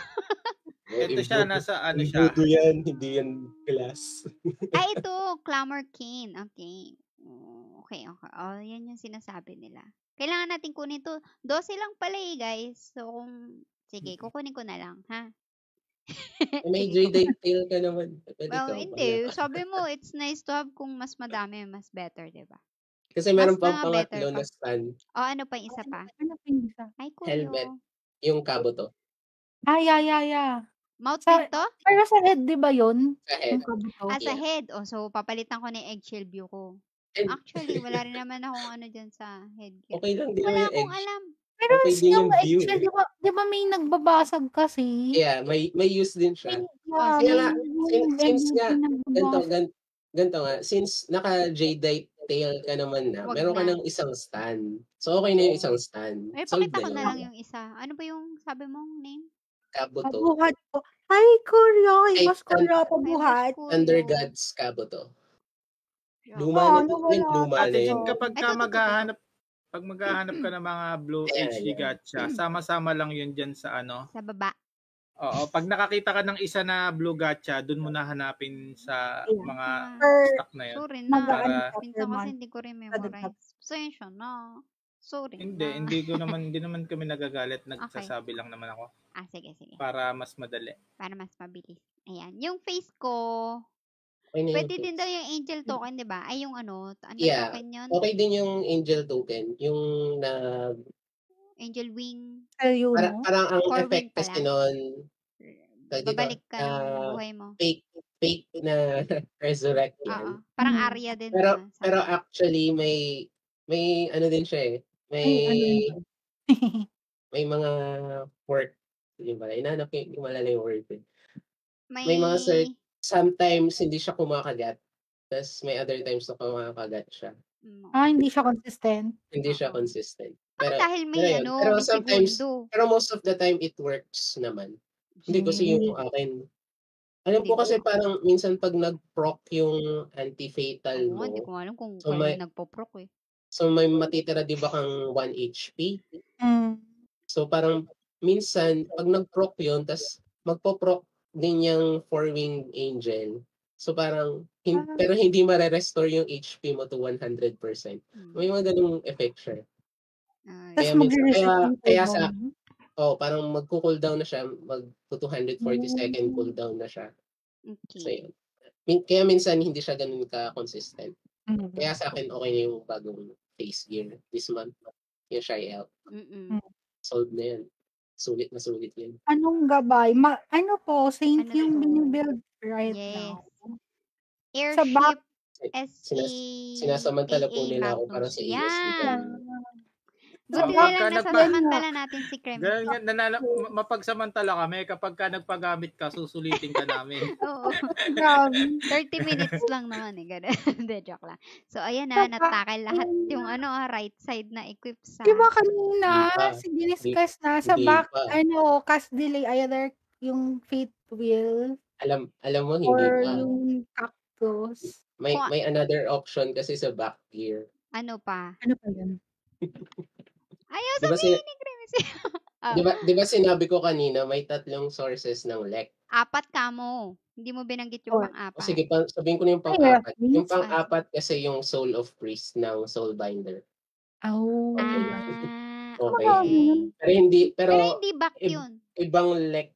Ito siya, nasa ano siya. Imbudo yan, hindi yan glass. Ah, ito. Clamor Cane. Okay. Okay. Oh, yan yung sinasabi nila. Kailangan natin kunin to. 12 lang pala eh, guys. So, sige, kukunin ko na lang, ha? May Jadeite tail ka naman. Well, hindi. Sabi mo, it's nice to have kung mas madami, mas better, diba? Kasi meron Mas pang mga better pangatlo pa. na stun. O, ano pa yung isa pa? Ano pa yung isa? Ay, kuyo. Helmet. Yung kabuto. Ah, yeah. Mouth Sa- din to? Pero sa head, di ba yun? Sa head. Yung kabuto. Ah, sa head. O, so, papalitan ko na yung eggshell view ko. And- Actually, wala rin naman akong ano dyan sa headgear. Okay lang din Wala yung akong edge. alam. Pero Okay din yung yung view. eggshell, di ba may nagbabasag kasi? Yeah, may use din siya. Yeah, Kaya nga, since MVP nga, nagbabasag. ganito nga, since naka-Jadeite tail ka naman na, Wag meron ka na. ng isang stand. So, okay na yung isang stand. Eh, Solved pakita ko na lang yun. yung isa. Ano ba yung sabi mong name? Kabuto. Pabuhat ko. Hi, Kuryo! Ay, Mas Kuryo, pabuhat. Thunder Gods Kabuto. Yeah. Luma na ano yun. wala Luma Ate na Jean, yun. kapag Ito, ka ito. maghahanap ka ng mga Blue Yeah, HD yeah. gacha, sama-sama lang yun dyan sa ano. Sa baba. Oo, pag nakakita ka ng isa na Blue gacha, dun mo na hanapin sa Yeah. mga Per- stock na yun. Sorry na. Mag-ano Para- ka Minsan per kasi month. hindi ko rin memorize. Pasensya na. Sorry Hindi, na. hindi naman kami nagagalit, nagsasabi lang naman ako Ah, sige. para mas madali. Para mas mabilis. Ayan. Yung face ko, Okay na yung pwede din face. daw yung angel token, di ba? Ay, yung ano Yeah. token yun? Okay din yung Angel Token. Yung na Angel wing. Kayo, no? parang ang Core effect wing kasi pala. nun, tawag dito, Babalik ka ng buhay mo. fake na resurrect Oo. yan. Parang Hmm. Arya din. Pero diba? pero Sabi. actually may ano din siya eh. Ay, ano yun? May mga quirk. Yun pala. Inahanap ko yung malala yung word eh. May May mga sometimes hindi siya kumakagat. Tapos may other times na kumakagat siya. Hindi siya consistent. Hindi siya Oo. consistent. Dahil may pero yun. ano, Pero may sometimes, segundo. pero most of the time it works naman. Hindi kasi yung akin. Alam ko Hindi kasi ko- parang minsan pag nag-proc yung anti-fatal Oo, hindi mo, ko alam kung So, kayo may- nagpo-proc eh. so may matitira di ba kang 1 HP? Mm. So parang minsan pag nag-proc yun, tas magpo-proc din yung 4-winged angel. So parang, pero hindi mare-restore yung HP mo to 100%. May mga ganung effect siya. Ay, Tapos Kaya minsan, magre-reset yung kaya turbo sa, mo. parang magko-cooldown na siya, mag 240 second cooldown na siya. So okay. yun. Kaya minsan hindi siya ganun ka-consistent. Mm. Kaya sa akin, okay na yung bagong face gear this month. Yung Shy Elk. Sold na yan. Sulit na sulit yan. Anong gabay? Ano po, Saint Ano yung to? binibuild right Yes. now. Sa Airship Sinasamantala po SAA nila ako para Magnus. sa ESC. Buti Kapag na ka lang nasasamantala natin si Kremit. mapagsamantala kami kapag ka nagpagamit ka, susulitin ka namin. Oo. Grabe. 30 minutes lang naman eh. Ganun. Hindi, joke lang. So, ayan na. Natakal lahat yung right side na equip sa... Di ba kanina, Hindi pa. diniscuss na sa Hindi back, pa. cast delay, either yung fifth wheel Alam mo, hindi or pa. yung cactus. May another option kasi sa back gear. Ano pa? Ano pa yun? Ayaw Diba sabihin ni Kremit. Di ba sinabi ko kanina, may 3 sources ng LEC. 4 ka mo. Hindi mo binanggit yung pang-4. Sige, sabihin ko na yung pang-4. Yung pang-4 kasi yung Soul of Priest ng Soulbinder. Oh. Okay. Pero hindi back yun. Ibang LEC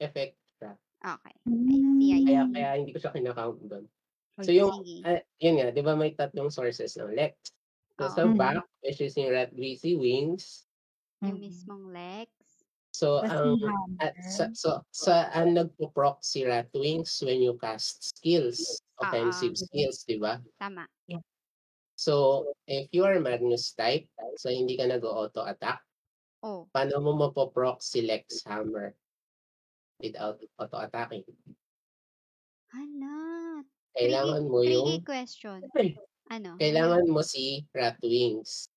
effect siya. Okay. I see. Kaya hindi ko siya kinakount doon. So yung, yun nga, di ba may 3 sources ng Lex? So sa back, which is yung Rat Greasy Wings. Yung mismong Lex. So, saan nagpo-proc si Rat Wings when you cast skills, offensive skills, di ba? Tama. So, if you are Magnus type, so hindi ka nag-auto attack, paano mo mapoproc si Lex Hammer without auto attacking? Hala. Kailangan mo yung question. Ano? Kailangan mo si Rat Wings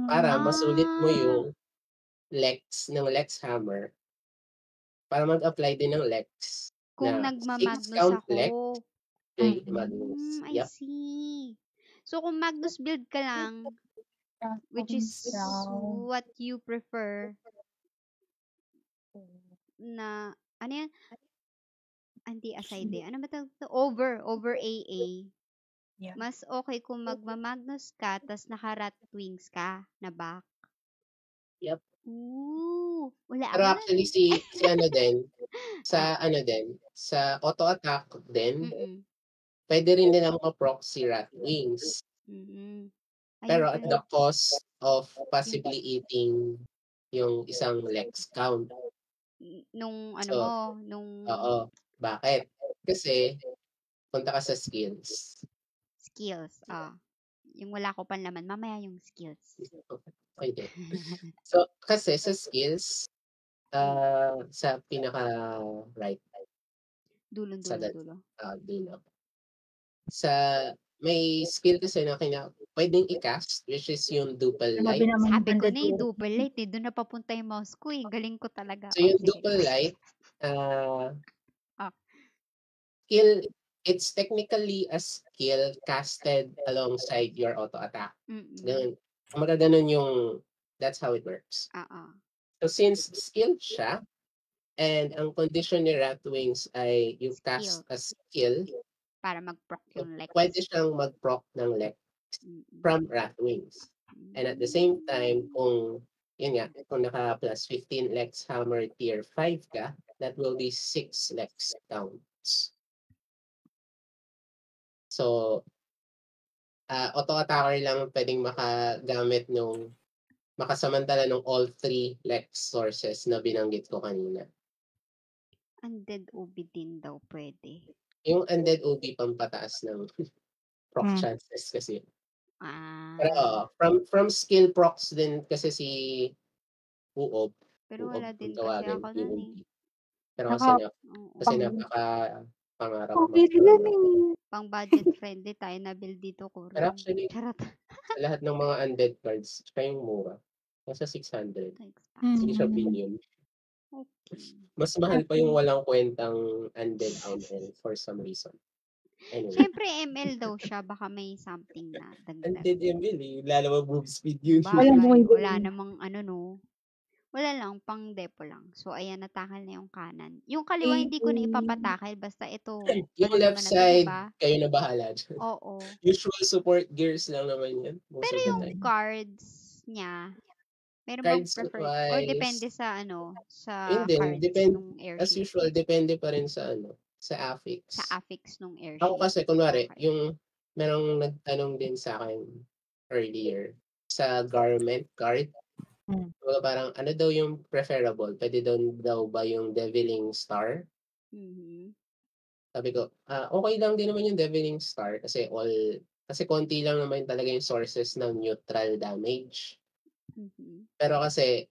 para masulit mo yung Lex ng Lex Hammer para mag-apply din ng Lex. Kung nagma-Magnus ako. Lex, Magnus. I see. So kung Magnus build ka lang, which is what you prefer, na, ano yan? Anti-aside eh. Ano ba ito? Over AA. Yeah. Mas okay kung magma-Magnus ka, tas naka-Rat Wings ka na back. Yep. Ooh. Wala. Pero actually, si ano din, sa auto attack din, pwede rin nilang ma-proc si Rat Wings. Pero at the cost of possibly eating yung isang Lex count. Oo. Bakit? Kasi, punta ka sa skills. Yung wala ko pa naman. Mamaya yung skills. Okay. So, kasi sa skills, sa pinaka-right. Dulo. May skill kasi na pwedeng i-cast, which is yung Duple Light. Sabi ko na Duple Light. Doon na papunta yung mouse ko eh. Galing ko talaga. So, yung Duple Light, skill, it's technically a skill casted alongside your auto attack. Ganun. Magaganon yung, that's how it works. So since skill siya, and ang condition ni Rat Wings ay you cast a skill, para mag-proc yung Lex. Pwede siyang mag-proc ng Lex from Rat Wings. And at the same time, kung naka plus 15 Lex Hammer tier 5 ka, that will be 6 Lex counts. So, auto-attacker lang pwedeng makagamit makasamantala ng all 3 Lex sources na binanggit ko kanina. Undead OB din daw pwede. Yung Undead OB pampataas ng proc chances kasi. Pero from skill procs din kasi si Uob. Pero wala din kasi ako nun eh. Pero kasi napaka-pangarap mo. Pang budget friendly tayo na build dito ko. Pero actually, sa lahat ng mga undead cards, siya yung mura. Nasa 600. Hindi siya billion. Mas mahal pa yung walang kwentang undead ML for some reason. Anyway. Siyempre ML daw siya, baka may something na dagdag. Undead ML eh. Lalo move speed yun. Wala namang wala lang, pang depo lang. So, ayan, natakal na yung kanan. Yung kaliwa, hindi ko na ipapatakal. Basta ito. Yung left side, kayo na bahala dyan. Oo. Usual support gears lang naman yan. Pero yung cards niya, meron bang prefer? Or depende sa sa cards ng airship? As usual, depende pa rin sa Sa affix. affix nung Ako airship. kasi, kunwari, Okay. yung merong nagtanong din sa akin earlier sa garment card. Kumbaga parang, ano daw yung preferable? Pwede daw ba yung Deviling Star? Mhm. Sabi ko, okay lang din naman yung Deviling Star kasi konti lang naman talaga yung sources ng neutral damage. Mhm. Pero kasi,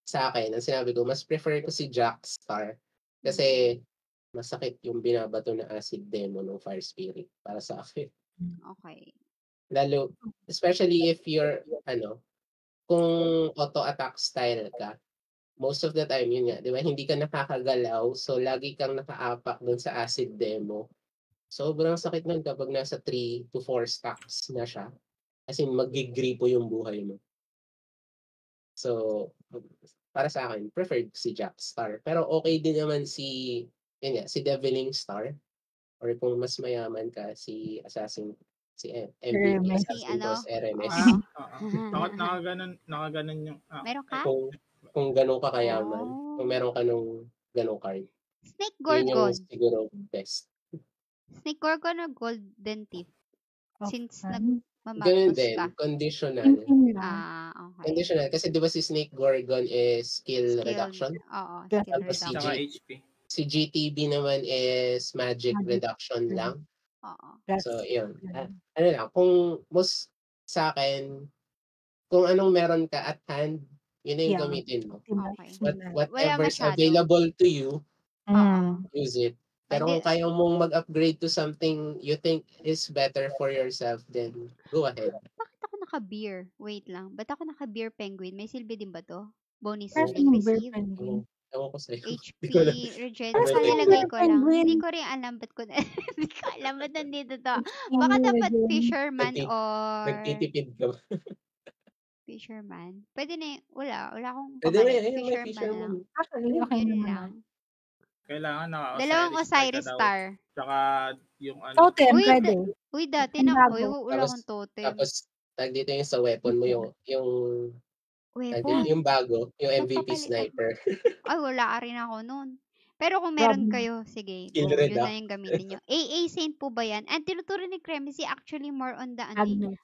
sa akin, ang sinabi ko, mas prefer ko si Jack Star kasi masakit yung binabato na acid demo ng Fire Spirit para sa akin. Okay. Lalo, especially if you're, kung auto-attack style ka, most of the time, yun nga, di ba, hindi ka nakakagalaw, so lagi kang nakaapak dun sa acid demo. Sobrang sakit nun kapag nasa 3 to 4 stacks na siya. Kasi magigripo yung buhay mo. So, para sa akin, preferred si Jack Star. Pero okay din naman si Deviling Star. Or kung mas mayaman ka, si MVP, Hermes. Si Assassin Boss Hermes. Nakaganon yung... Meron ka? Kung ganun ka kayaman, kung meron ka nung ganung card, Snake yun yung Gorgon. siguro best. Snake Gorgon o Golden Thief? Since Ganun nagmamagnos din, ka. conditional. Okay. Conditional. Kasi di ba si Snake Gorgon is skill reduction? Oo, Yeah. skill Tapos si reduction. Tsaka HP. Si GTB naman is magic reduction lang. Oo. So, yun. Ano lang, kung sa akin, kung anong meron ka at hand, yun na yung gamitin mo. Okay. Whatever's masyado. available to you, Oo. use it. Pero kung kaya mong mag-upgrade to something you think is better for yourself, then go ahead. Bakit ako naka-beer? Wait lang. Ba't ako naka-beer penguin? May silbi din ba to? Bonus Kasi ring yung bear receive? penguin. Ewan ko sa'yo. HP Di ko lang- regen. Ano Baka to? nilagay ko lang. Penguin. Hindi ko rin alam. Ba't ko hindi ko alam ba't nandito to. Yung Baka dapat regen. fisherman or Nagtitipid ka ba? fisherman. Pwede na wala. Wala akong Pwede na pamalit. yun, may Fisherman fisherman. lang. Actually, okay Yun naman. lang. Kailangan naka-Osiris Dalawang Osiris ka daw. star. Tsaka yung ano. Totem, Uy, pwede. Uy, dati Ang na. bago. Uy, wala akong totem. Tapos, tag dito yung sa weapon mo, yung Weapon. yung bago, yung MVP Magpapalit ako. sniper. Ay, wala rin ako nun. Pero kung meron Grabe. kayo, sige, Skill go. Yun reduct. na yung gamitin nyo. AA Saint po ba yan? Ang tinuturo ni Cremecy actually more on the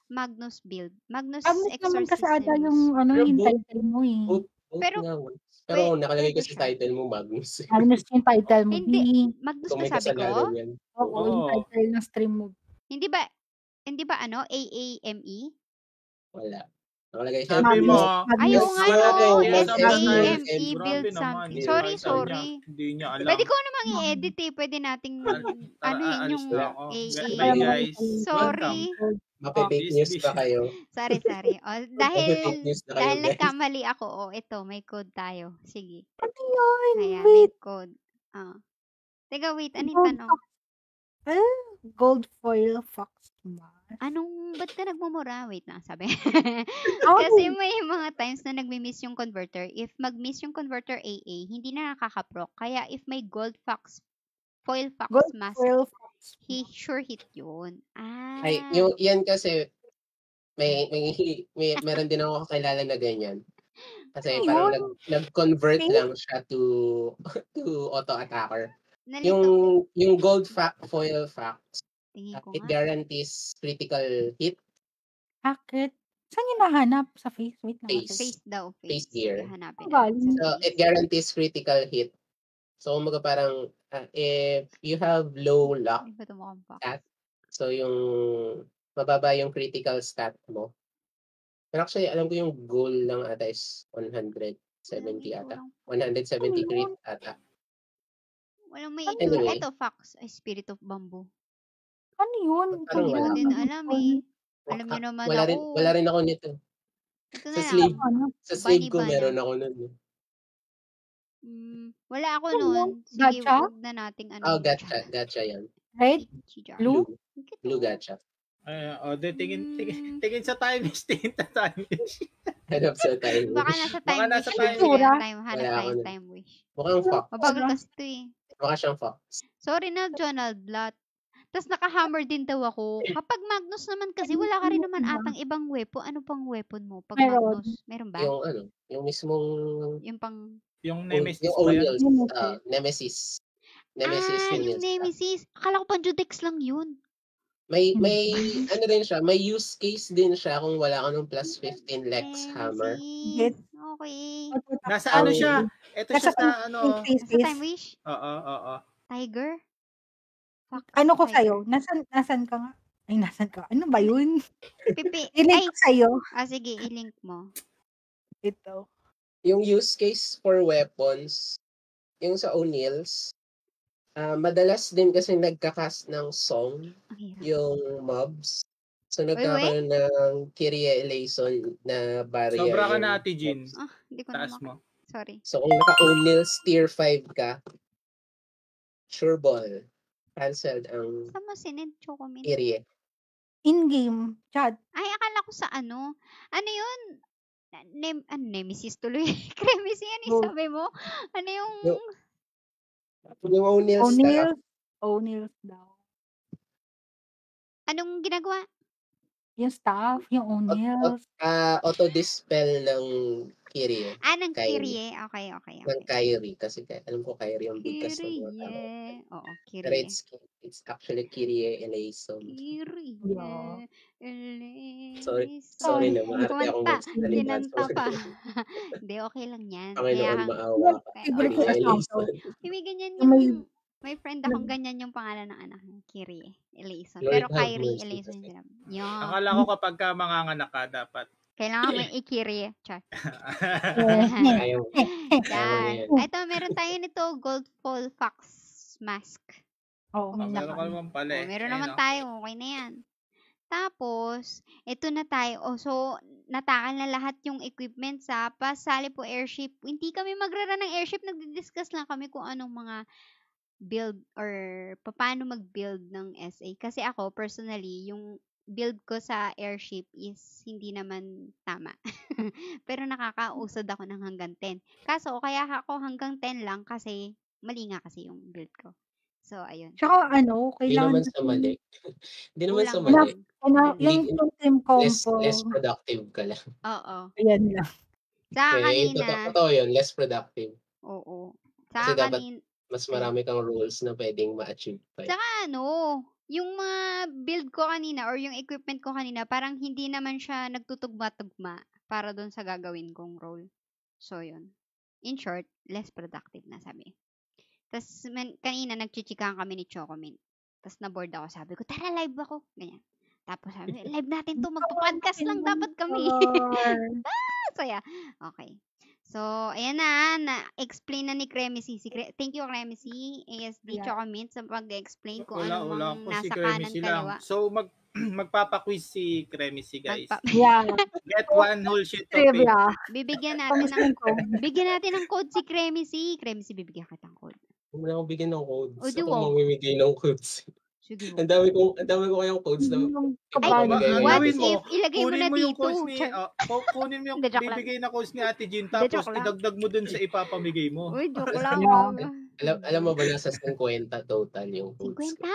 Magnus build. Magnus Magnus naman kasi ata yung Pero yung both- title mo eh. Pero, Pero nakalagay ko pwede sa siya. title mo, Magnus. Magnus yung title mo. Hindi. B. Magnus Kung ba may sabi ko? kasalanan yan. Oo, yung Oo. title ng stream mo. Hindi ba AAME? Wala. Nakalagay siya. Sabi mo, Ayaw Yes, nga sir. no. Yes, sir. SAME Grabe build naman. something. Hindi Sorry, naman sorry. Hindi niya alam. Pwede ko namang i-edit eh. Pwede nating anuhin Alis yung na ako. AA. Bye guys. Sorry. Mape-fake news pa kayo. Sorry. O, Fake news na kayo, dahil guys. nagkamali ako, ito, may code tayo. Sige. Ano yun? Ayan, Wait. may code. Teka, wait, anong tanong? Gold foil fox mask. Ba't ka nagmumura? Wait lang, sabi. Oh. Kasi may mga times na nagmi-miss yung converter. If mag-miss yung converter AA, hindi na nakaka-proc. Kaya if may gold foil fox Gold mask, foil fox he sure hit yun. Ay, yan kasi, meron din ako kakilala na ganyan. Kasi Ano parang yun? nag-convert Pink? lang siya to auto-attacker. Nalito. Yung gold foil fox, Tingin ko it nga. guarantees critical hit. Bakit? Saan yung nahanap? Sa face? Wait lang. Face. Face daw. Face gear. Hanapin Ang galing. natin So, sa it face. guarantees critical hit. So, kumbaga parang, if you have low luck, Hindi ba ito mukhang pa? so yung mababa yung critical stat mo. Pero actually, alam ko yung goal lang ata is 170 ata. 170 crit ata. Walang may Anyway. Ito, Fox. Ay, Spirit of Bamboo. Ano yun? Parang Hindi ko wala. din alam eh. Alam niyo naman ako. Wala rin ako nito. Ito Sa na sleeve. lang. Sa sleeve ko Bunny meron Bana. ako nun. Wala ako Ano nun. yun? Sige, Gacha? huwag na nating Oh, gacha yan. Red? Blue? Blue gacha. Tingin sa time is. Tingin sa time is. Hanap sa time. Baka nasa time Baka nasa wish. time Sige, wish. hanap Wala tayo ako nun. time wish. Mukhang fox. Mabagal kasi ito eh. Mukha siyang fox. Sorry na, Jonald Blatt. Tapos naka-hammer din daw ako. Kapag Magnus naman kasi, wala ka rin naman atang ibang weapon. Ano pang weapon mo? Pag Meron. Magnus, meron ba? Yung mismong Yung pang... Yung Nemesis yung ba yun? O'Neill's, Nemesis. Nemesis Yung yun. Nemesis. Akala ko Panjudex lang yun. May Hindi. ano rin siya, may use case din siya kung wala ka ng plus 15 Lex Hammer. Nemesis. Okay. Nasa Ang- ano siya? Ito siya sa ano. Nasa Time Wish? Oo. Tiger? Fuck. Ano ko Tiger. sa'yo? Nasan ka nga? Ay, nasan ka? Ano ba yun? Pipi. I-link Ay. ko sa'yo. Sige, i-link mo. Ito. Yung use case for weapons, yung sa O'Neill's, madalas din kasi nagka-cast ng song Ang hirap. yung mobs. So nagkakaroon ng Kyrie Eleison na barrier. Sobra ka yung na, Ate Jean. mobs. Hindi ko Taas na mo. Sorry. So kung naka-O'Neill's tier 5 ka, sure ball, canceled ang Saan mo sinend Chocomin? Kyrie. In-game chat. Ay, akala ko sa ano. Ano yun? Nemesis tuloy. Cremesis yan Oh. sabi mo? Ano yung... Yung O'Neill's O'Neill's daw. Anong ginagawa? Yung staff, yung O'Neill's. Auto-dispel ng Kyrie. Ng Kyrie. Okay. Ng Kyrie. Kasi alam ko Kyrie ang bigkas ng mga tao. Kyrie. Oo, Pero Kyrie. it's actually Kyrie Eleison. Kyrie. Yeah. Sorry na, maarte akong magsalita. Kinanta pa. Hindi, okay lang yan. Panginoon, maawa ka. Favorite ko Kyrie na Eleison. May ganyan May- may friend akong ganyan yung pangalan ng anak niya. Kyrie Eleison. Lord Pero have Kyrie mercy. Eleison sila. Yan. Akala ko kapag ka manganganak ka, dapat. Kailangan may i-Kyrie. Char. Ayaw. Yan. yan. Ito, meron tayo nito. Gold Fall Fox Mask. Oo, may Meron ka naka. naman pala eh. Meron Ayun, naman oh. tayo. Okay na yan. Tapos, ito na tayo. So, natakal na lahat yung equipment sa pasali po airship. Hindi kami magrara ng airship. Nagdi-discuss lang kami kung anong mga build or paano mag-build ng SA. Kasi ako, personally, yung build ko sa airship is hindi naman tama. Pero nakakausad ako ng hanggang 10. Kaso, kaya ako hanggang 10 lang kasi mali nga kasi yung build ko. So, ayun. Tsaka Hindi kailangan naman sa mali. Hindi naman sa Kulang mali. lang. yung team compo. Less productive ka lang. Oo. Ayan lang. Sa Okay, kanina. totoo yun, less productive. Oo. Kasi Sa dapat kanina. mas marami kang rules na pwedeng ma-achieve pa. Saka yung mga build ko kanina or yung equipment ko kanina, parang hindi naman siya nagtutugma-tugma para doon sa gagawin kong role. So, yun. In short, less productive na sabi. Tapos, kanina nagchichikahan kami ni Chocomin. Tapos, na-board ako. Sabi ko, tara, live ako. Ganyan. Tapos, sabi, live natin to. Magpa-podcast lang dapat kami. Saya. Okay. So, ayan na-explain na ni Cremisi. Thank you, Cremisi, ASD, Yeah. Chocomin, sa pag-explain kung Wala anong po si nasa kanan Cremisi lang. kaliwa. So, magpapa-quiz si Cremisi, guys. Yeah. Get one whole sheet of paper. Trivia. Bibigyan natin Kamusta ko? bigyan natin ng code si Cremisi. Cremisi, bibigyan kita ng code. Huwag mo na akong bigyan ng codes. O, di Ako wag. mamimigay ng codes. Sige. Ang dami ko kayang codes na Yung Ay, kabado. Ang what gawin if ilagay mo na yung dito? codes ni, kunin mo yung Hindi, joke lang. bibigay na codes ni Ate Jean, Hindi, tapos joke lang. idagdag mo dun sa ipapamigay mo. Uy, joke lang. Yeah. Alam mo ba nasa 50 total yung codes? 50?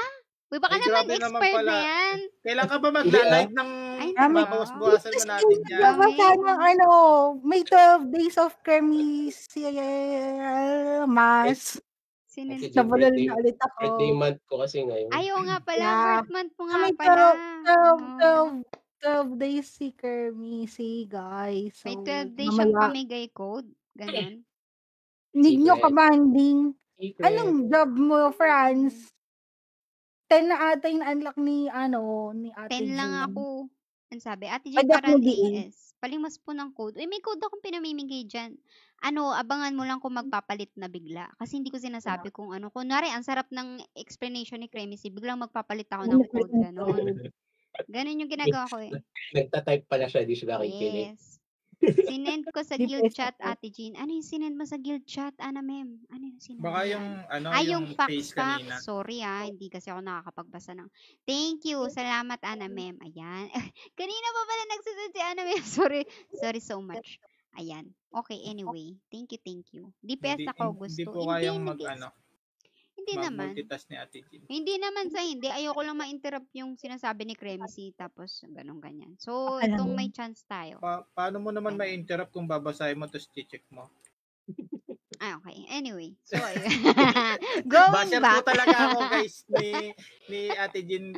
Uy, baka Ay, naman grabe naman expert pala. na yan. Kailan ka ba magla-live ng Ay, babawas-bawasan mo natin yan? Nabasa ng may 12 days of Cremisi Mas. Sinend. Ate Jean, Nabulol na ulit birthday ako. month ko kasi ngayon. Ayaw nga pala. Yeah. Birth month mo nga May pala. 12 days si Cremisi, guys. So, May 12 days siyang mamaya, pamigay code. Ganon. need nyo Secret. kabanding. Secret. Anong job mo, Franz? 10 na ata yung unlock ni Ate 10 lang Jean. ako. Ano sabi? Ate Ay, Jean, dapat parang mo din. AS. Palimas po ng code. Uy, may code akong pinamimigay dyan. Abangan mo lang kung magpapalit na bigla. Kasi hindi ko sinasabi kung ano. Kunwari, ang sarap ng explanation ni Cremisi. Biglang magpapalit ako ng code. Ganon. Ganon yung ginagawa ko eh. Nagtatype pala siya, di siya nakikinig. Yes. Sinend ko sa guild chat, Ate Jean. Ano yung sinend mo sa guild chat, Ana Mem? Ano yung sinend Baka mo yung, yan? yung Yung face fax. kanina. Sorry hindi kasi ako nakakapagbasa ng... Thank you. Salamat, Ana Mem. Ayan. Kanina pa pala nagsusunod si Ana Mem. Sorry so much. Ayan. Okay, anyway. Thank you. DPS ako gusto. Hindi po kayang Hindi naman. mag-multitask ni Ate Jean. Hindi naman sa hindi. Ayoko lang ma-interrupt yung sinasabi ni Cremisi tapos ganyan. So, Okay itong lang. may chance tayo. Paano mo naman ma-interrupt kung babasahin mo tapos check mo? Okay. Anyway. So, ayun. Going Basher po back. talaga ako, guys, ni Ate Jean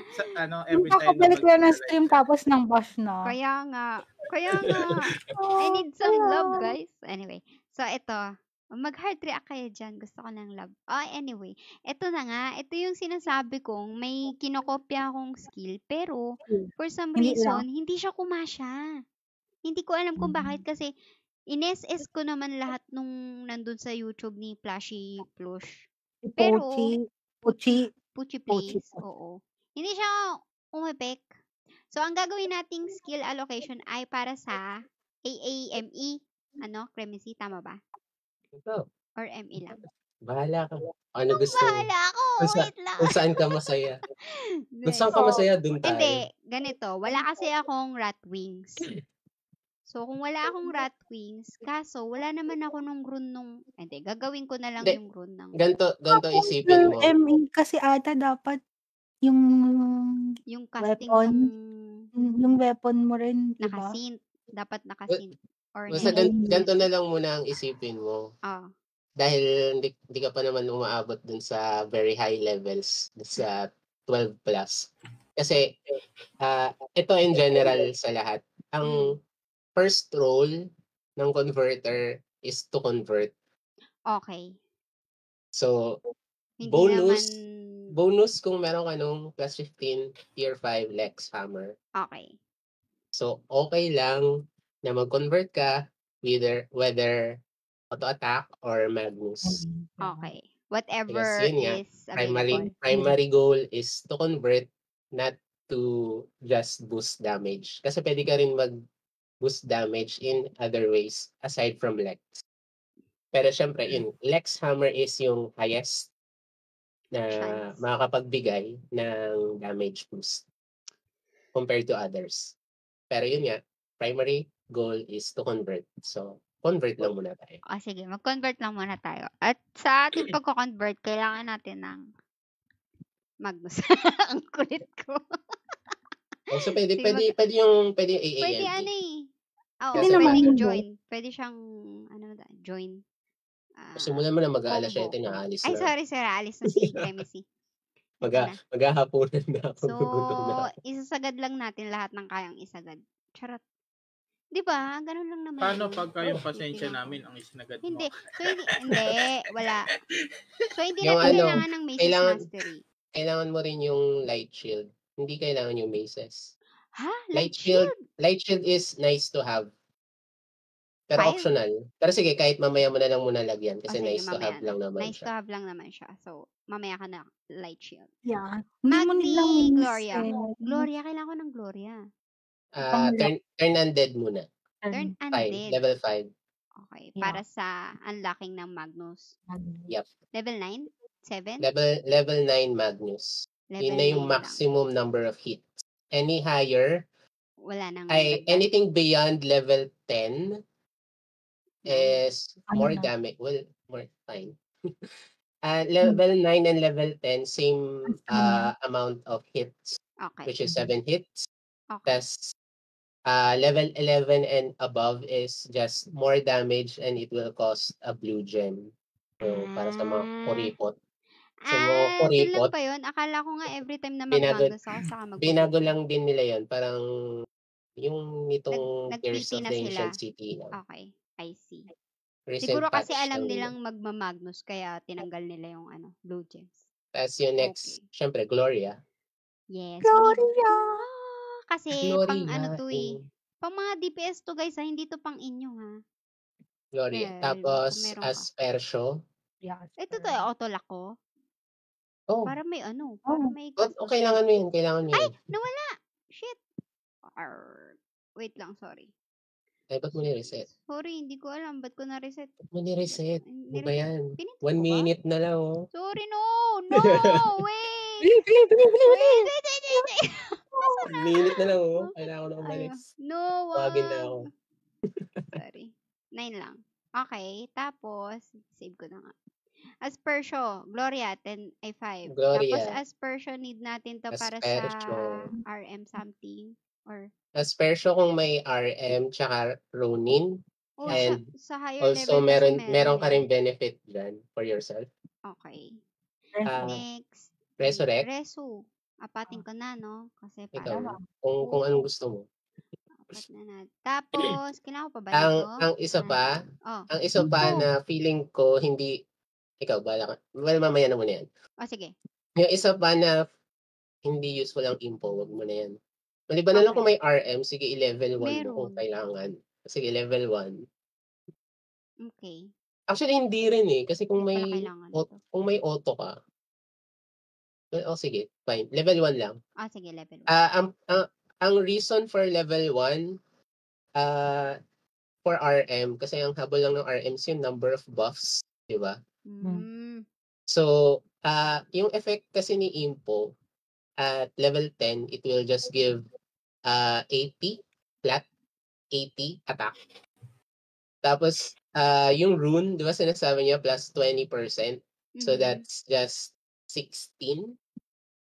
every Yung time na kakabalik lang ng mag-live stream siya. tapos ng bash na. Kaya nga. I need some love, guys. Anyway. So, ito. Mag-heart react kayo dyan. Gusto ko ng love. Anyway. Ito na nga. Ito yung sinasabi kong may kinokopya akong skill. Pero, for some Hindi reason, lang. hindi siya kumasya. Hindi ko alam kung bakit kasi in-SS ko naman lahat nung nandun sa YouTube ni Plushy Plush. Pero, Puchi Please. Oo. Hindi siya umepek. So, ang gagawin nating skill allocation ay para sa AAME. Cremacy, tama ba? Ikaw, Or ME lang? bahala ka. Ano gusto mo? Bahala ako! Wait lang. Kung saan ka masaya. Kung saan ka masaya, dun tayo. Hindi, ganito. Wala kasi akong rat wings. So, kung wala akong rat wings, kaso wala naman ako nung rune hindi, gagawin ko na lang Hindi. yung rune ng Ganto isipin mo. ME kasi ata dapat yung casting weapon, ng yung weapon mo rin, diba? nakasync. Dapat nakasync. Or Basta hindi. ganto na lang muna ang isipin mo. Ah. Dahil hindi ka pa naman umaabot dun sa very high levels, sa 12 plus. Kasi ito in general sa lahat. Ang first role ng converter is to convert. Okay. So, Hindi bonus kung meron ka nung plus 15 tier 5 Lex Hammer. Okay. So, okay lang na mag-convert ka whether auto attack or Magnus. Okay. Whatever Because yun nga, is available. primary goal is to convert, not to just boost damage. Kasi pwede ka rin mag-boost damage in other ways aside from Lex. Pero syempre, Lex Hammer is yung highest na makakapagbigay ng damage boost compared to others. Pero yun nga, primary goal is to convert. So, convert lang muna tayo. Sige, mag-convert lang muna tayo. At sa ating pagko-convert, kailangan natin ng Magnus. Ang kulit ko. So, pwede yung AAM. Pwede naman join. Pwede siyang, join. Simulan mo na mag-aalas 7 na alis na. Ay, sorry, alis na si Cremacy. Maghahaponan na ako. So, isasagad lang natin lahat ng kayang isagad. Charot. Di ba? Ganun lang naman. Paano pagka yung pasensya namin ang isinagad mo? Hindi. So, hindi. Wala. So, hindi natin kailangan ng Maces Mastery. Kailangan mo rin yung Light Shield. Hindi kailangan yung Maces. Ha? Light Shield? Light Shield is nice to have. Pero 5? optional. Pero sige, kahit mamaya mo na lang muna lagyan. Kasi nice to have lang naman nice siya. to have lang naman siya. So, mamaya ka na Light Shield. Yeah. Magni Gloria. Gloria, kailangan ko ng Gloria. Turn undead muna. Turn undead. Level 5. Okay. Para sa unlocking ng Magnus. Yep. Level 9? 7? Level 9 Magnus. Yun na yung maximum number of hits. Any higher, wala nang anything beyond level 10 is more damage. Well, more fine. Level 9 and level 10, same amount of hits. Okay. Which is 7 hits. Okay. That's level 11 and above is just more damage and it will cost a blue gem. So, para sa mga kuripot. So, kuripot. Lang pa yun? Akala ko nga every time na mag-Magnus ako, saka mag-kuripot. Binago lang din nila yun. Parang yung nitong Tears of the Ancient City. Okay. I see. Recent siguro kasi patch alam lang nilang magma-Magnus kaya tinanggal nila yung blue gems. That's yung next, syempre, Gloria. Yes. Gloria! Kasi Gloria, pang pang mga DPS to guys, hindi to pang inyo ha. Gloria. Tapos, Aspersio. Yeah, ito to, auto-lock ko. Oh. Para may para may kailangan mo yun, Ay, nawala! Shit! Wait lang, sorry. Ay, ba't mo ni-reset? Sorry, hindi ko alam. Ba't ko na-reset? Ba't mo ni-reset? Ano ba yan? 1 minute na lang, oh. Sorry, no! Wait! Wait! 1 minute na lang, oh. Kailangan ko na umalis. No, Tawagin na ako. Sorry. 9 lang. Okay, tapos, save ko na nga. Aspersio, Gloria, 5. Gloria. Tapos Aspersio, need natin to para sa RM something. Or Aspersio kung may RM tsaka Ronin. Oh, And sa higher also, level kasi meron ka din. rin benefit dyan for yourself. Okay. Ah, Next. Resurrect, Resu. Apatin ko na, no? Kasi ikaw, parang kung anong gusto mo. apat na natin. Tapos, kailangan ko pa ba Ang, nito? ang isa pa, Oh. ang isa pa Info. na feeling ko hindi, ikaw, bala ka. Well, mamaya na muna yan. Oh, sige. Yung isa pa na hindi useful ang info, wag mo na yan. Maliban na lang kung may RM, sige, i-level 1 mo kung Meron. kailangan. Sige, level 1. Okay. Actually, hindi rin eh. Kasi kung Hindi pala may, kailangan ito. kung may auto ka, well, sige, fine. Level 1 lang. Ah, sige, level 1. Ang reason for level 1, for RM, kasi ang habol lang ng RM is yung number of buffs, di ba? So, yung effect kasi ni Impo, at level 10, it will just give 80, flat 80 attack. Tapos, yung rune, di ba sinasabi niya, plus 20%. So, that's just 16.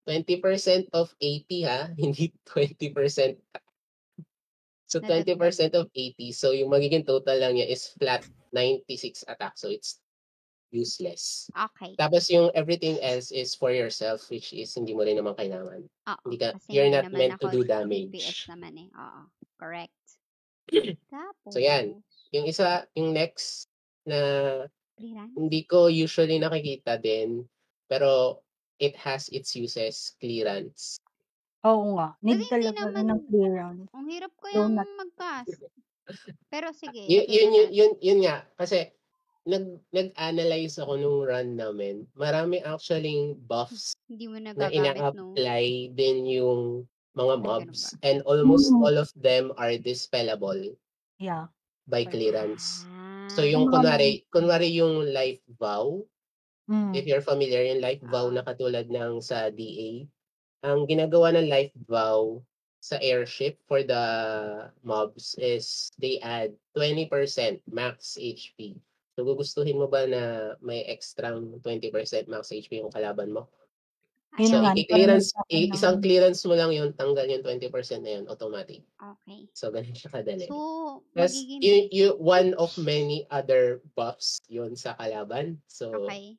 20% of 80 ha, hindi 20%. So, 20% of 80. So, yung magiging total lang niya is flat 96 attack. So, it's useless. Okay. Tapos, yung everything else is for yourself, which is hindi mo rin naman kailangan. Oo. You're Hindi not naman meant to ako do damage. DPS naman eh. Oo. Correct. Tapos, So, yan. Yung isa, yung next na clearance? hindi ko usually nakikita din, pero it has its uses, clearance. Oo nga. Need Kasi hindi talaga naman, ng clearance. ang hirap kayang Donut. mag-cast. Pero sige, yun nga. Kasi, nag-analyze ako nung run namin. Marami actually buffs hindi mo na nagagamit, no? ina-apply din yung mga Ay, ganun mobs. ba? And almost all of them are dispellable Yeah. by clearance. So, Ah. yung Yung mga kunwari yung life vow, if Mm. you're familiar, yung life vow na katulad ng sa DA, ang ginagawa ng life vow sa airship for the mobs is they add 20% max HP. So, gugustuhin mo ba na may extrang 20% max HP yung kalaban mo? Yun So, nga, i-clearance, nagkaroon na isang ng clearance mo lang yun, tanggal yung 20% na yun, automatic. Okay. So, ganun siya kadali. So, Plus, magiging one of many other buffs yun sa kalaban. So, okay.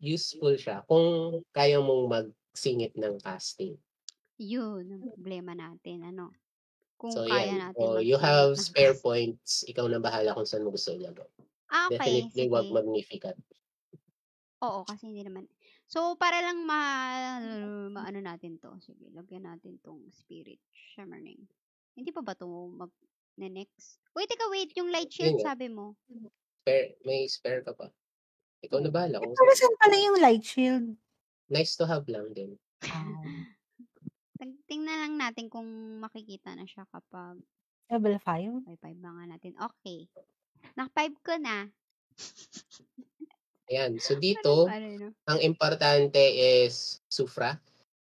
useful siya kung kaya mong magsingit ng casting. Yun ang problema natin, ano? Kung So, kaya yan. natin You magsingit have ng spare cast. points. Ikaw na bahala kung saan mo gusto ilagay. Okay, Definitely wag sige. Magnificat. Oo, kasi hindi naman. So, para lang maano natin to. Sige, lagyan natin tong spirit shimmering. Hindi pa ba to next? Wait, yung light shield Yun nga. sabi mo. May spare ka pa. Ikaw na bahala kung Pero saan pala yung light shield? nice to have lang din. Tingnan lang natin kung makikita na siya kapag Level 5? may 5 nga natin. Okay. Naka-5 ko na. Ayan. So, dito, ang importante is Sufra.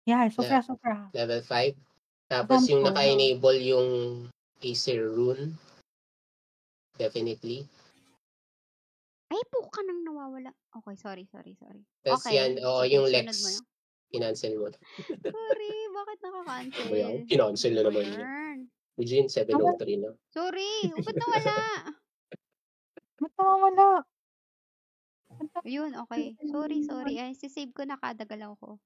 Yeah, Sufra. Level 5. Tapos yung naka-enable yung Acer rune. Definitely. Ay, po ka nang nawawala. Okay, sorry. Tapos Okay. yan, Sige, yung sunod Lex. mo na. Kinancel mo. Sorry, bakit naka-cancel? Kinancel na naman yun. Eugene, 703 na. Sorry, ba't nawala? Ba't nawawala? Yun, okay. Sorry. Ay, sisave ko na kadagalaw ko.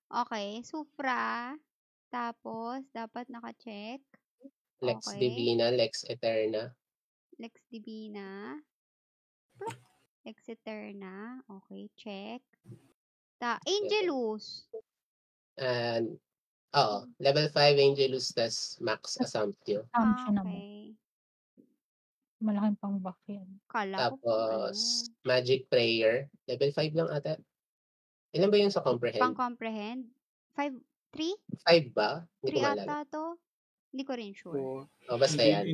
Okay, Sufra. Tapos, dapat naka-check. Lex Okay. Divina, Lex Eterna. Lex Divina. Lex Eterna. Okay, check. Angelus. And, level 5 Angelus, tas Max Assumptio. Okay. Malaking pang buff yan. Kala ko Tapos, Magic Prayer. Level 5 lang ata. Ilan ba yun sa Comprehend? Pang-comprehend? 5? 3? 5 ba? Hindi 3 ko maalala. ata to. Hindi ko rin sure. Basta yan.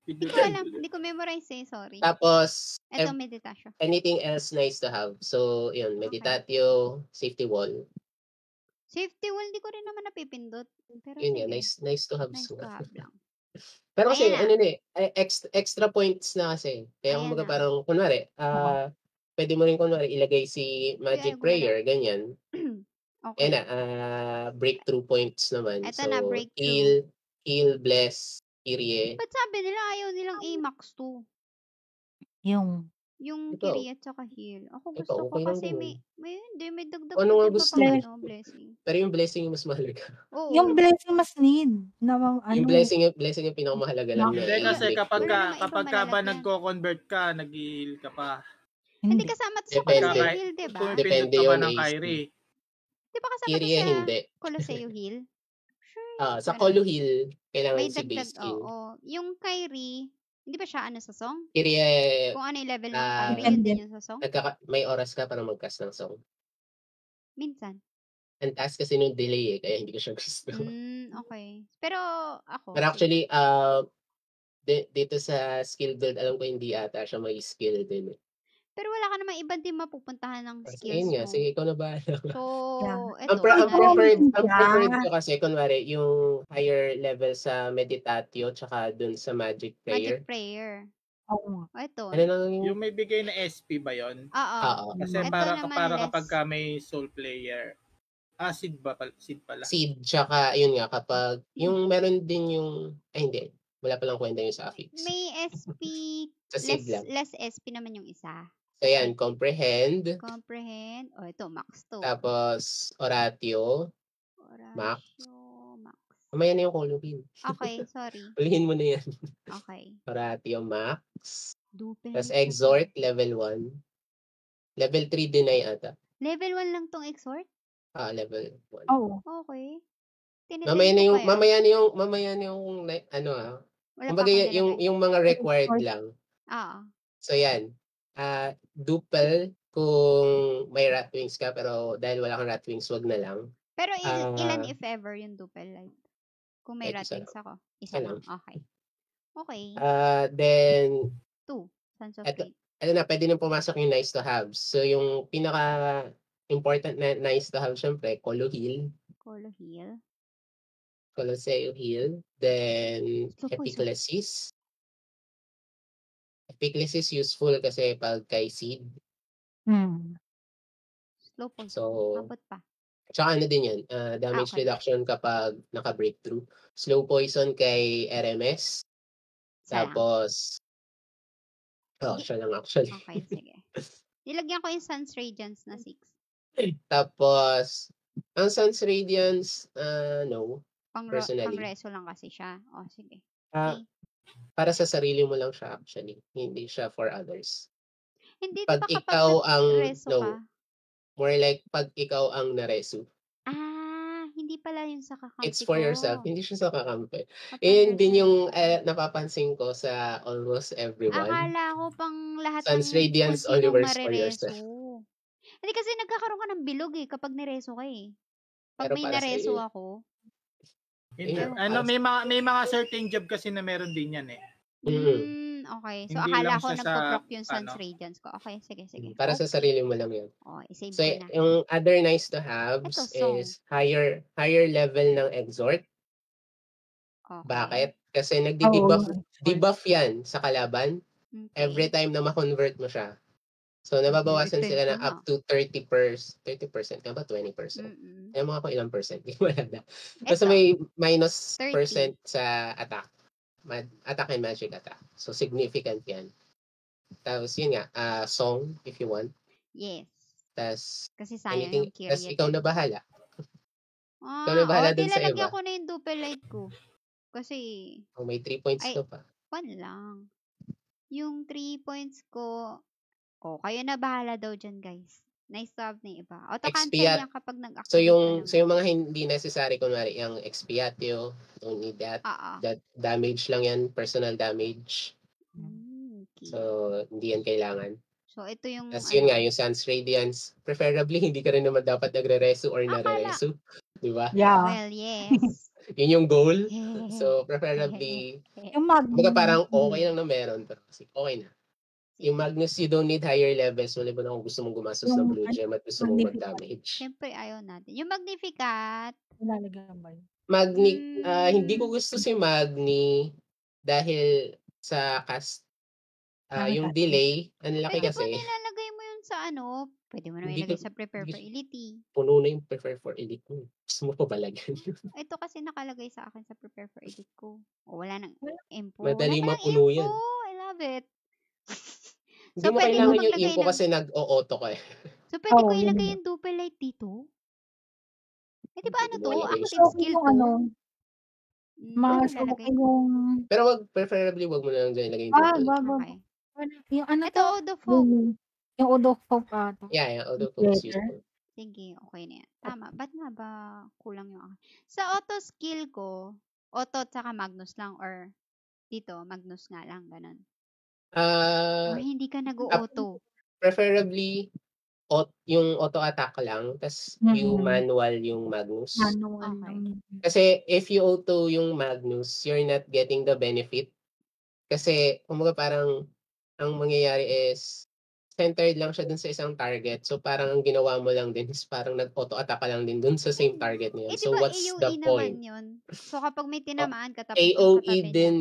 Hindi ko alam. Hindi ko memorize sorry. Tapos, ito meditasyon. Anything else nice to have. So, yun. Meditatio, Safety Wall. Safety wall, hindi ko rin naman napipindot. Pero Yun sige. nga, nice to have. Nice to have lang. Pero kasi, extra points na kasi. Kaya kumbaga parang, kunwari, pwede mo rin kunwari ilagay si Magic Prayer, ganyan. Okay. Breakthrough points naman. Ito so, na, breakthrough. Heal, Bless, Kyrie. Ba't sabi nila ayaw nilang A-Max 2? Yung Yung Ikaw. Kyrie at saka Heal. Ako Ikaw, gusto ko okay lang kasi naman. may dagdag Ano pa nga din ba gusto pang mo? blessing? Pero yung blessing yung mas mahalaga. Oo. yung blessing mas need na Yung blessing yung pinakamahalaga lang na Hindi kasi Wala kapag namang ibang ka ba malalagyan. nagko-convert ka, nag-heal ka pa. Hindi kasama to sa Depende. Coloseo Heal, diba? Kung Depende pindot ka ba yung ng AC. Kyrie. Di ba kasama to Kyrie sa hindi. Coloseo Heal? Sa Ganun. Colo Hill, kailangan May si dagdag, base skill. oo. Yung Kyrie, hindi ba siya ano sa song? Kyrie, Kung ano yung level ng Kyrie, Depende. yun din yung sa song? may oras ka para mag-cast ng song. Minsan. Ang task kasi nung delay kaya hindi ko siya gusto. Okay. Pero ako, But actually, dito sa skill build, alam ko hindi ata siya may skill din. Pero wala ka namang ibang din mapupuntahan ng Ayun skills nga, mo. sige, ikaw na ba? So, Ang eto. preferred ko kasi, kunwari, yung higher level sa Meditatio tsaka dun sa Magic Prayer. Magic Prayer. Oo. Ito. Ano lang Yung may bigay na SP ba yon? Oo. Kasi Ito para naman kapag may soul player. Seed pala. Seed, tsaka, yun nga, kapag, yung meron din yung, hindi, wala palang kwenta yung sa affix. May SP, Sa seed lang. less SP naman yung isa. So, yan, comprehend. O, ito, max 2. Tapos, oratio. Max. Mamaya na yung Column. Okay, sorry. Ulihin mo na yan. Okay. Oratio, max. Dupe. Tapos, exhort, level 1. Level 3 deny ata. Level 1 lang tong exhort? Level 1. Oo. Okay. Mamaya na yung ano kumbaga yung mga required lang. So yan. Duple kung may rat wings ka, pero dahil wala kang rat wings, wag na lang. Pero ilan if ever yung duple light? Kung may rat wings ako. Isa lang. Okay. Okay. Then 2. Sons of Fate. Ano na, pwede nang pumasok yung nice to have. So yung pinaka important na nice to have, syempre, Colo Hill. Coloseo Hill. Then, Epiclesis. Epiclesis useful kasi pag kay seed. Slow poison. So, Abot pa. Tsaka ano din yan, damage reduction kapag naka-breakthrough. Slow poison kay RMS. Tapos, siya lang actually. Okay, sige. Nilagyan ko yung Sun's Radiance na 6. Tapos, ang Sun's Radiance, no. Personally. Pang reso lang kasi siya. O, sige. Para sa sarili mo lang siya actually. Hindi siya for others. Hindi, pag diba ikaw ang reso ka? More like pag ikaw ang nareso. Hindi pala yung sa kakampi It's for yourself. Hindi siya sa kakampi. Kapag din yung napapansin ko sa almost everyone. Akala ko pang lahat Sun's Radiance only works for yourself. Hindi kasi nagkakaroon ka ng bilog kapag nireso ka Pag Pero may para sa nareso iyo. ako. May mga certain job kasi na meron din yan Okay. So, Hindi akala lang ko siya nagpo-proc sa, yung Sun's Radiance ko. Okay, sige. Para sa sarili mo lang yun. I-save So, ko na. yung other nice to haves is higher level ng exhort. Okay. Bakit? Kasi nagdi-debuff yan sa kalaban every time na ma-convert mo siya. So, nababawasan sila na up to 30%. 30% ka ba? 20%? Alam mo ako ilang percent. Wala na. Kasi may minus 30% sa attack. Attack and magic attack. So, significant yan. Tapos, yun nga, song, if you want. Yes. Tapos, kasi sayang yung Kyrie. Tapos, ikaw na bahala. Ikaw na bahala dun sa iba. Lalagyan ko na yung dupe light ko. Kasi, may 3 points ka pa. 1 lang. Yung 3 points ko, kayo na bahala daw dyan, guys. Nice to have na iba. Auto-cancel yan kapag nag-activate. So yung mga hindi necessary, kunwari, yung expiatio, don't need that. That damage lang yan, personal damage. Okay. So, hindi yan kailangan. So, ito yung... Tapos yun nga, yung Sun's Radiance, preferably, hindi ka rin naman dapat nagre-reso or nare-reso. Di ba? Yeah. Well, yes. Yun yung goal. So, preferably, yung parang okay lang na meron, pero okay na. Yung Magnus, you don't need higher levels. Wala ba na kung gusto mong gumastos ng Blue Gem at gusto mong mag-damage. Siyempre, ayaw natin. Yung Magnificat. Lalagyan ba yun? Hindi ko gusto si Magni dahil sa cast, yung delay, ang laki kasi. Pwede ba nilalagay mo yun sa sa pwede mo naman Hindi ilagay ko sa prepare hindi for elite. puno na yung prefer for elite mo. Gusto mo pa balagyan? Ito kasi nakalagay sa akin sa prepare for elite ko. Wala nang info. Madali Wala palang mapuno info. yan. I love it. Hindi So, mo pwede mo kailangan yung maglagay info ng... kasi nag-o-auto ka eh. So, pwede ko Oo, yun ilagay nga. yung dupe light dito? Eh, di ba Pwede mo to? ilagay Mas sa Active okay skill yung to? mas Doon lalagay. okay yung Pero preferably wag mo na lang dyan ilagay yung wag, dupe light. wag. Okay. Yung ano Ito, to? Odofog. Yung Odofog ata. Yeah, auto focus Better. useful. Sige, okay na yan. Tama. Ba't nga ba kulang yung akin? Sa auto skill ko, auto tsaka Magnus lang or dito, Magnus nga lang, ganun. Or hindi ka nag-auto. Preferably yung auto attack lang, tas yung manual yung Magnus. Manual Okay. lang. Kasi if you auto yung Magnus, you're not getting the benefit. Kasi kumbaga parang ang mangyayari is centered lang siya dun sa isang target. So parang ang ginawa mo lang din is parang nag-auto attack ka lang din dun sa same target niya. Eh, di So ba what's AOE the naman point? yun? So, kapag may tinamaan ka, tapos yung AOE katabi niya. din.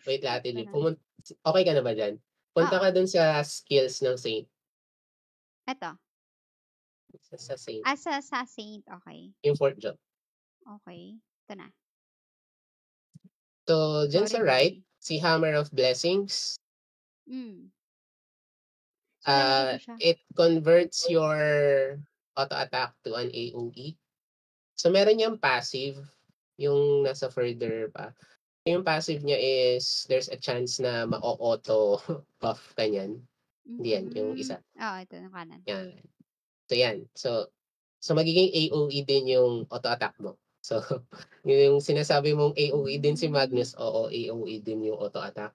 Wait, Lately. Ganun. Okay ka na ba dyan? Punta Oo. ka dun sa skills ng Saint. Eto. Sa Saint. Sa Saint, okay. Yung fourth job. Okay. Ito na. So, dyan Sorry, sa right, boy. si Hammer of Blessings. So, lalagay ko siya. It converts your auto attack to an AOE. So, meron niyang passive, yung nasa further pa. Yung passive niya is, there's a chance na ma-auto buff ka niyan. Hindi yan, yung isa. Oo, ito yung kanan. Yan. So, yan. So magiging AOE din yung auto attack mo. So, yung sinasabi mong AOE din si Magnus, oo, AOE din yung auto attack.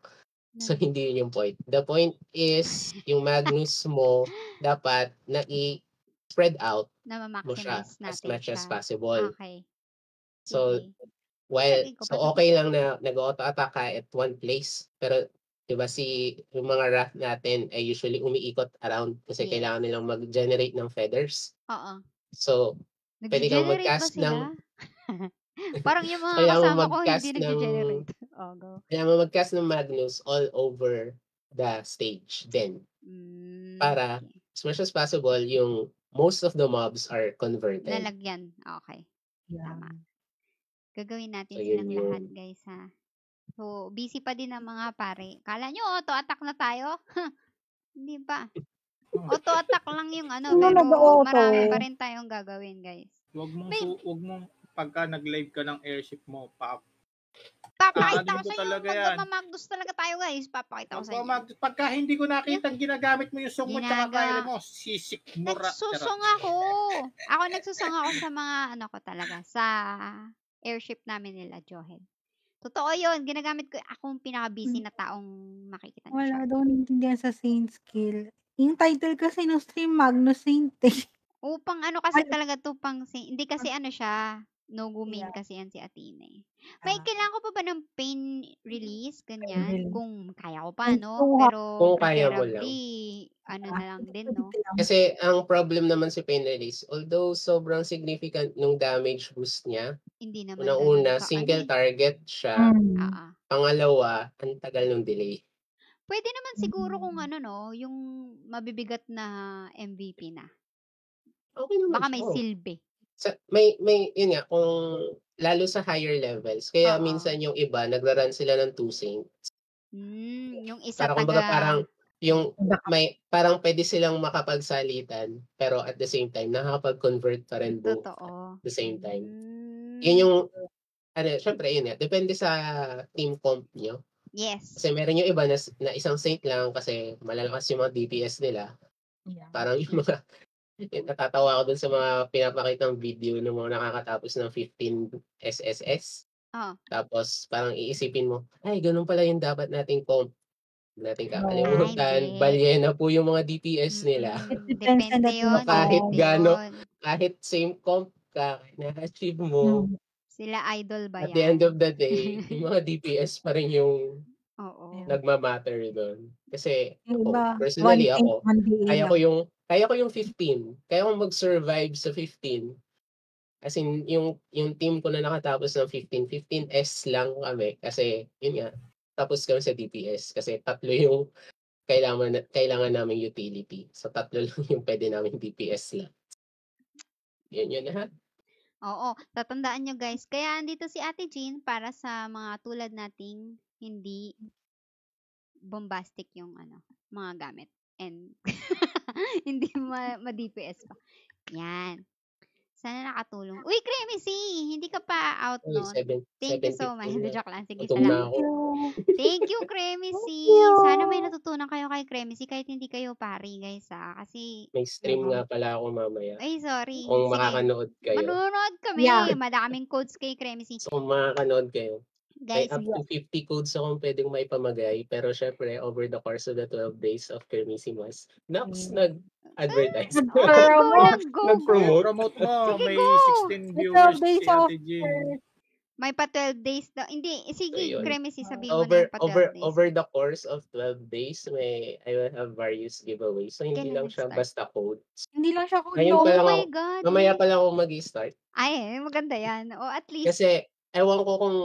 So, hindi yun yung point. The point is, yung Magnus mo, dapat na i-spread out Na mo siya ma-maximize as natin much as siya. possible. Okay. So, Sige. while, Lagay ko so pa to. okay lang na nag-auto attack ka at one place. Pero, diba yung mga wrath natin ay usually umiikot around kasi Yes. kailangan nilang mag-generate ng feathers. Oo. So, pwede kang Nag-generate ba mag-cast sila? ng Parang yung mga kailangan mo kasama ko mag-cast hindi ng nag-generate. Oh, go. kailangan mo mag-cast ng Magnus all over the stage then. Para Okay. as much as possible, yung most of the mobs are converted. Lalagyan. Okay. Tama. Gagawin natin So, silang yun lahat, guys, ha. So, busy pa din ang mga pare. Kala nyo, auto-attack na tayo? Hindi pa. Auto-attack lang yung pero marami pa rin tayong gagawin, guys. Wag mong pagka nag-live ka ng airship mo, Papakita ko mo sa inyo. talaga yan. Magmamagdos talaga tayo, guys. Papakita ko sa inyo. Pagka hindi ko nakita ginagamit mo yung song mo tsaka kaya mo, sisik mo Nagsusong ako. Ako nagsusong ako sa mga ko talaga. Sa airship namin nila, Johed. Totoo yun. Ginagamit ko. Akong pinaka-busy na taong makikita niyo. Wala daw naintindihan sa Saint skill. Yung title kasi ng stream, Magnus Saint eh. Upang kasi talaga to pang hindi kasi siya. No-go-main kasi yan si Athena eh. May kailangan ko pa ba ng pain release? Ganyan. Kung kaya ko pa, no? Pero kung kaya mo lang. preferably, na lang din, no? Kasi ang problem naman si pain release, although sobrang significant nung damage boost niya, hindi naman una, single target siya. Pangalawa, ang tagal ng delay. Pwede naman siguro kung yung mabibigat na MVP na. Okay naman. Baka may silbi. May yun nga, kung lalo sa higher levels. Kaya minsan yung iba, nagra-run sila ng 2 saints. Yung isa para kumbaga parang yung parang pwede silang makapagsalitan pero at the same time nakakapag-convert pa rin both at the same time. Yun yung syempre yun nga, depende sa team comp nyo. Yes. Kasi meron yung iba na isang saint lang kasi malalakas yung mga DPS nila. Yeah. Parang yung mga natatawa ako dun sa mga pinapakitang video ng mga nakakatapos ng 15 SSS. Tapos parang iisipin mo, ay ganun pala yung dapat nating comp. Nating kakalimutan, balyena po yung mga DPS nila. Depende yun. Kahit same comp ka, na-achieve mo. Sila idol ba yan? At the end of the day, yung mga DPS pa rin yung nagmamatter doon. Kasi personally ako, kaya ko yung 15. Kaya ko mag-survive sa 15. As in, yung team ko na nakatapos ng 15S lang kami. Kasi, yun nga, tapos kami sa DPS. Kasi 3 yung kailangan naming utility. So, 3 lang yung pwede naming DPS lang. Yun lahat. Oo, tatandaan nyo guys. Kaya andito si Ate Jean para sa mga tulad nating hindi bombastic yung mga gamit. And hindi ma-DPS pa. Yan. Sana nakatulong. Uy, Cremecy! Hindi ka pa out Uy, noon. 7 Thank you so 7:15 much. na. Joke lang. Sige, Gutom na salamat. ako. Thank you, Thank Cremecy. you. Sana may natutunan kayo kay Cremecy kahit hindi kayo pari, guys, Kasi, May stream Oo. nga pala ako mamaya. ay, sorry. Kung Sige. makakanood kayo. Manonood kami. Yeah. Madaming codes kay Cremecy. So, kung makakanood kayo, may Guys, up to 50 codes akong pwedeng maipamagay. Pero syempre, over the course of the 12 days of Kermisimas, Nox nag-advertise. okay, go lang. Go, go. Nag-promote. Promote mo. Sige, May go. 16 viewers si Ate Jean. May pa 12 days daw. Hindi, sige, Ayun. Cremecy, sabihin mo na yung pa 12 days. Over the course of 12 days, I will have various giveaways. So, hindi Kailan lang siya nag-start? basta codes. Hindi lang siya Ngayon Oh pa lang my ako, God. mamaya yes. pa lang ako mag-start. Ay, maganda yan. O, at least. Kasi, ewan ko kung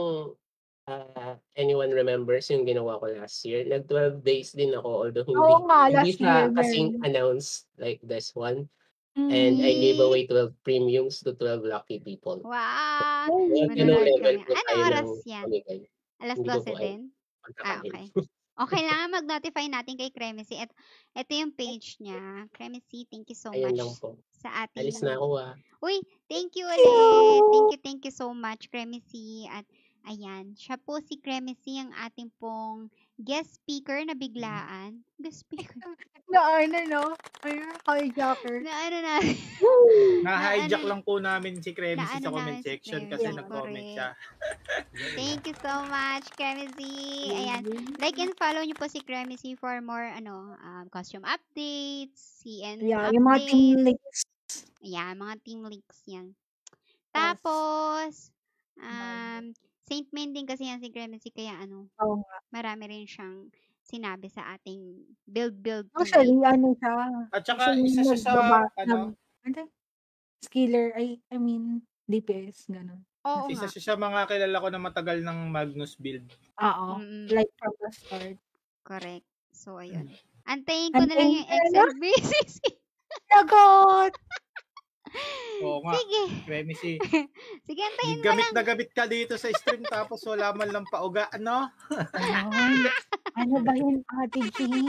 anyone remembers yung ginawa ko last year. Nag 12 days din ako, although Oo nga, hindi last siya year. kasing Meron. announced like this one. And I gave away 12 premiums to 12 lucky people. Wow. Kaya Manonood level kami. po Ano tayo oras ng yan? pamigay. Alas Hindi ko 12 po din? pagkakahin. Okay. Okay lang, mag-notify natin kay Cremecy. Ito yung page niya. Cremecy, thank you so Ayun much lang po. sa ating... Alis na ako Uy, thank you ulit. Thank you so much, Cremecy. At ayan, siya po si Cremecy, ang ating pong guest speaker na biglaan. Guest speaker? No? Hijacker. na. Na-hijack lang po namin si Cremecy sa comment namin si section Cremecy, kasi yeah, nag-comment siya. Thank you so much, Cremecy. Ayan. Like and follow niyo po si Cremecy for more costume updates, CN Yeah, updates. yung mga team links. Ayan, mga team links yan. Tapos, Saint Main din kasi yan si Cremecy, kaya Oo nga. marami rin siyang sinabi sa ating build Actually, tonight. siya. At saka Actually, isa siya sa skiller, I mean, DPS, gano'n. Oo isa nga. siya sa mga kilala ko na matagal ng Magnus build. Oo. Like from the start. Correct. So, ayun. Antayin ko na lang yung XLBCC. Lagot! Oo nga. Sige. Cremecy. Sige, antayin mo Gamit lang. na gamit ka dito sa stream tapos wala man lang pauga, ano? Ano ba yun, Ate Jean?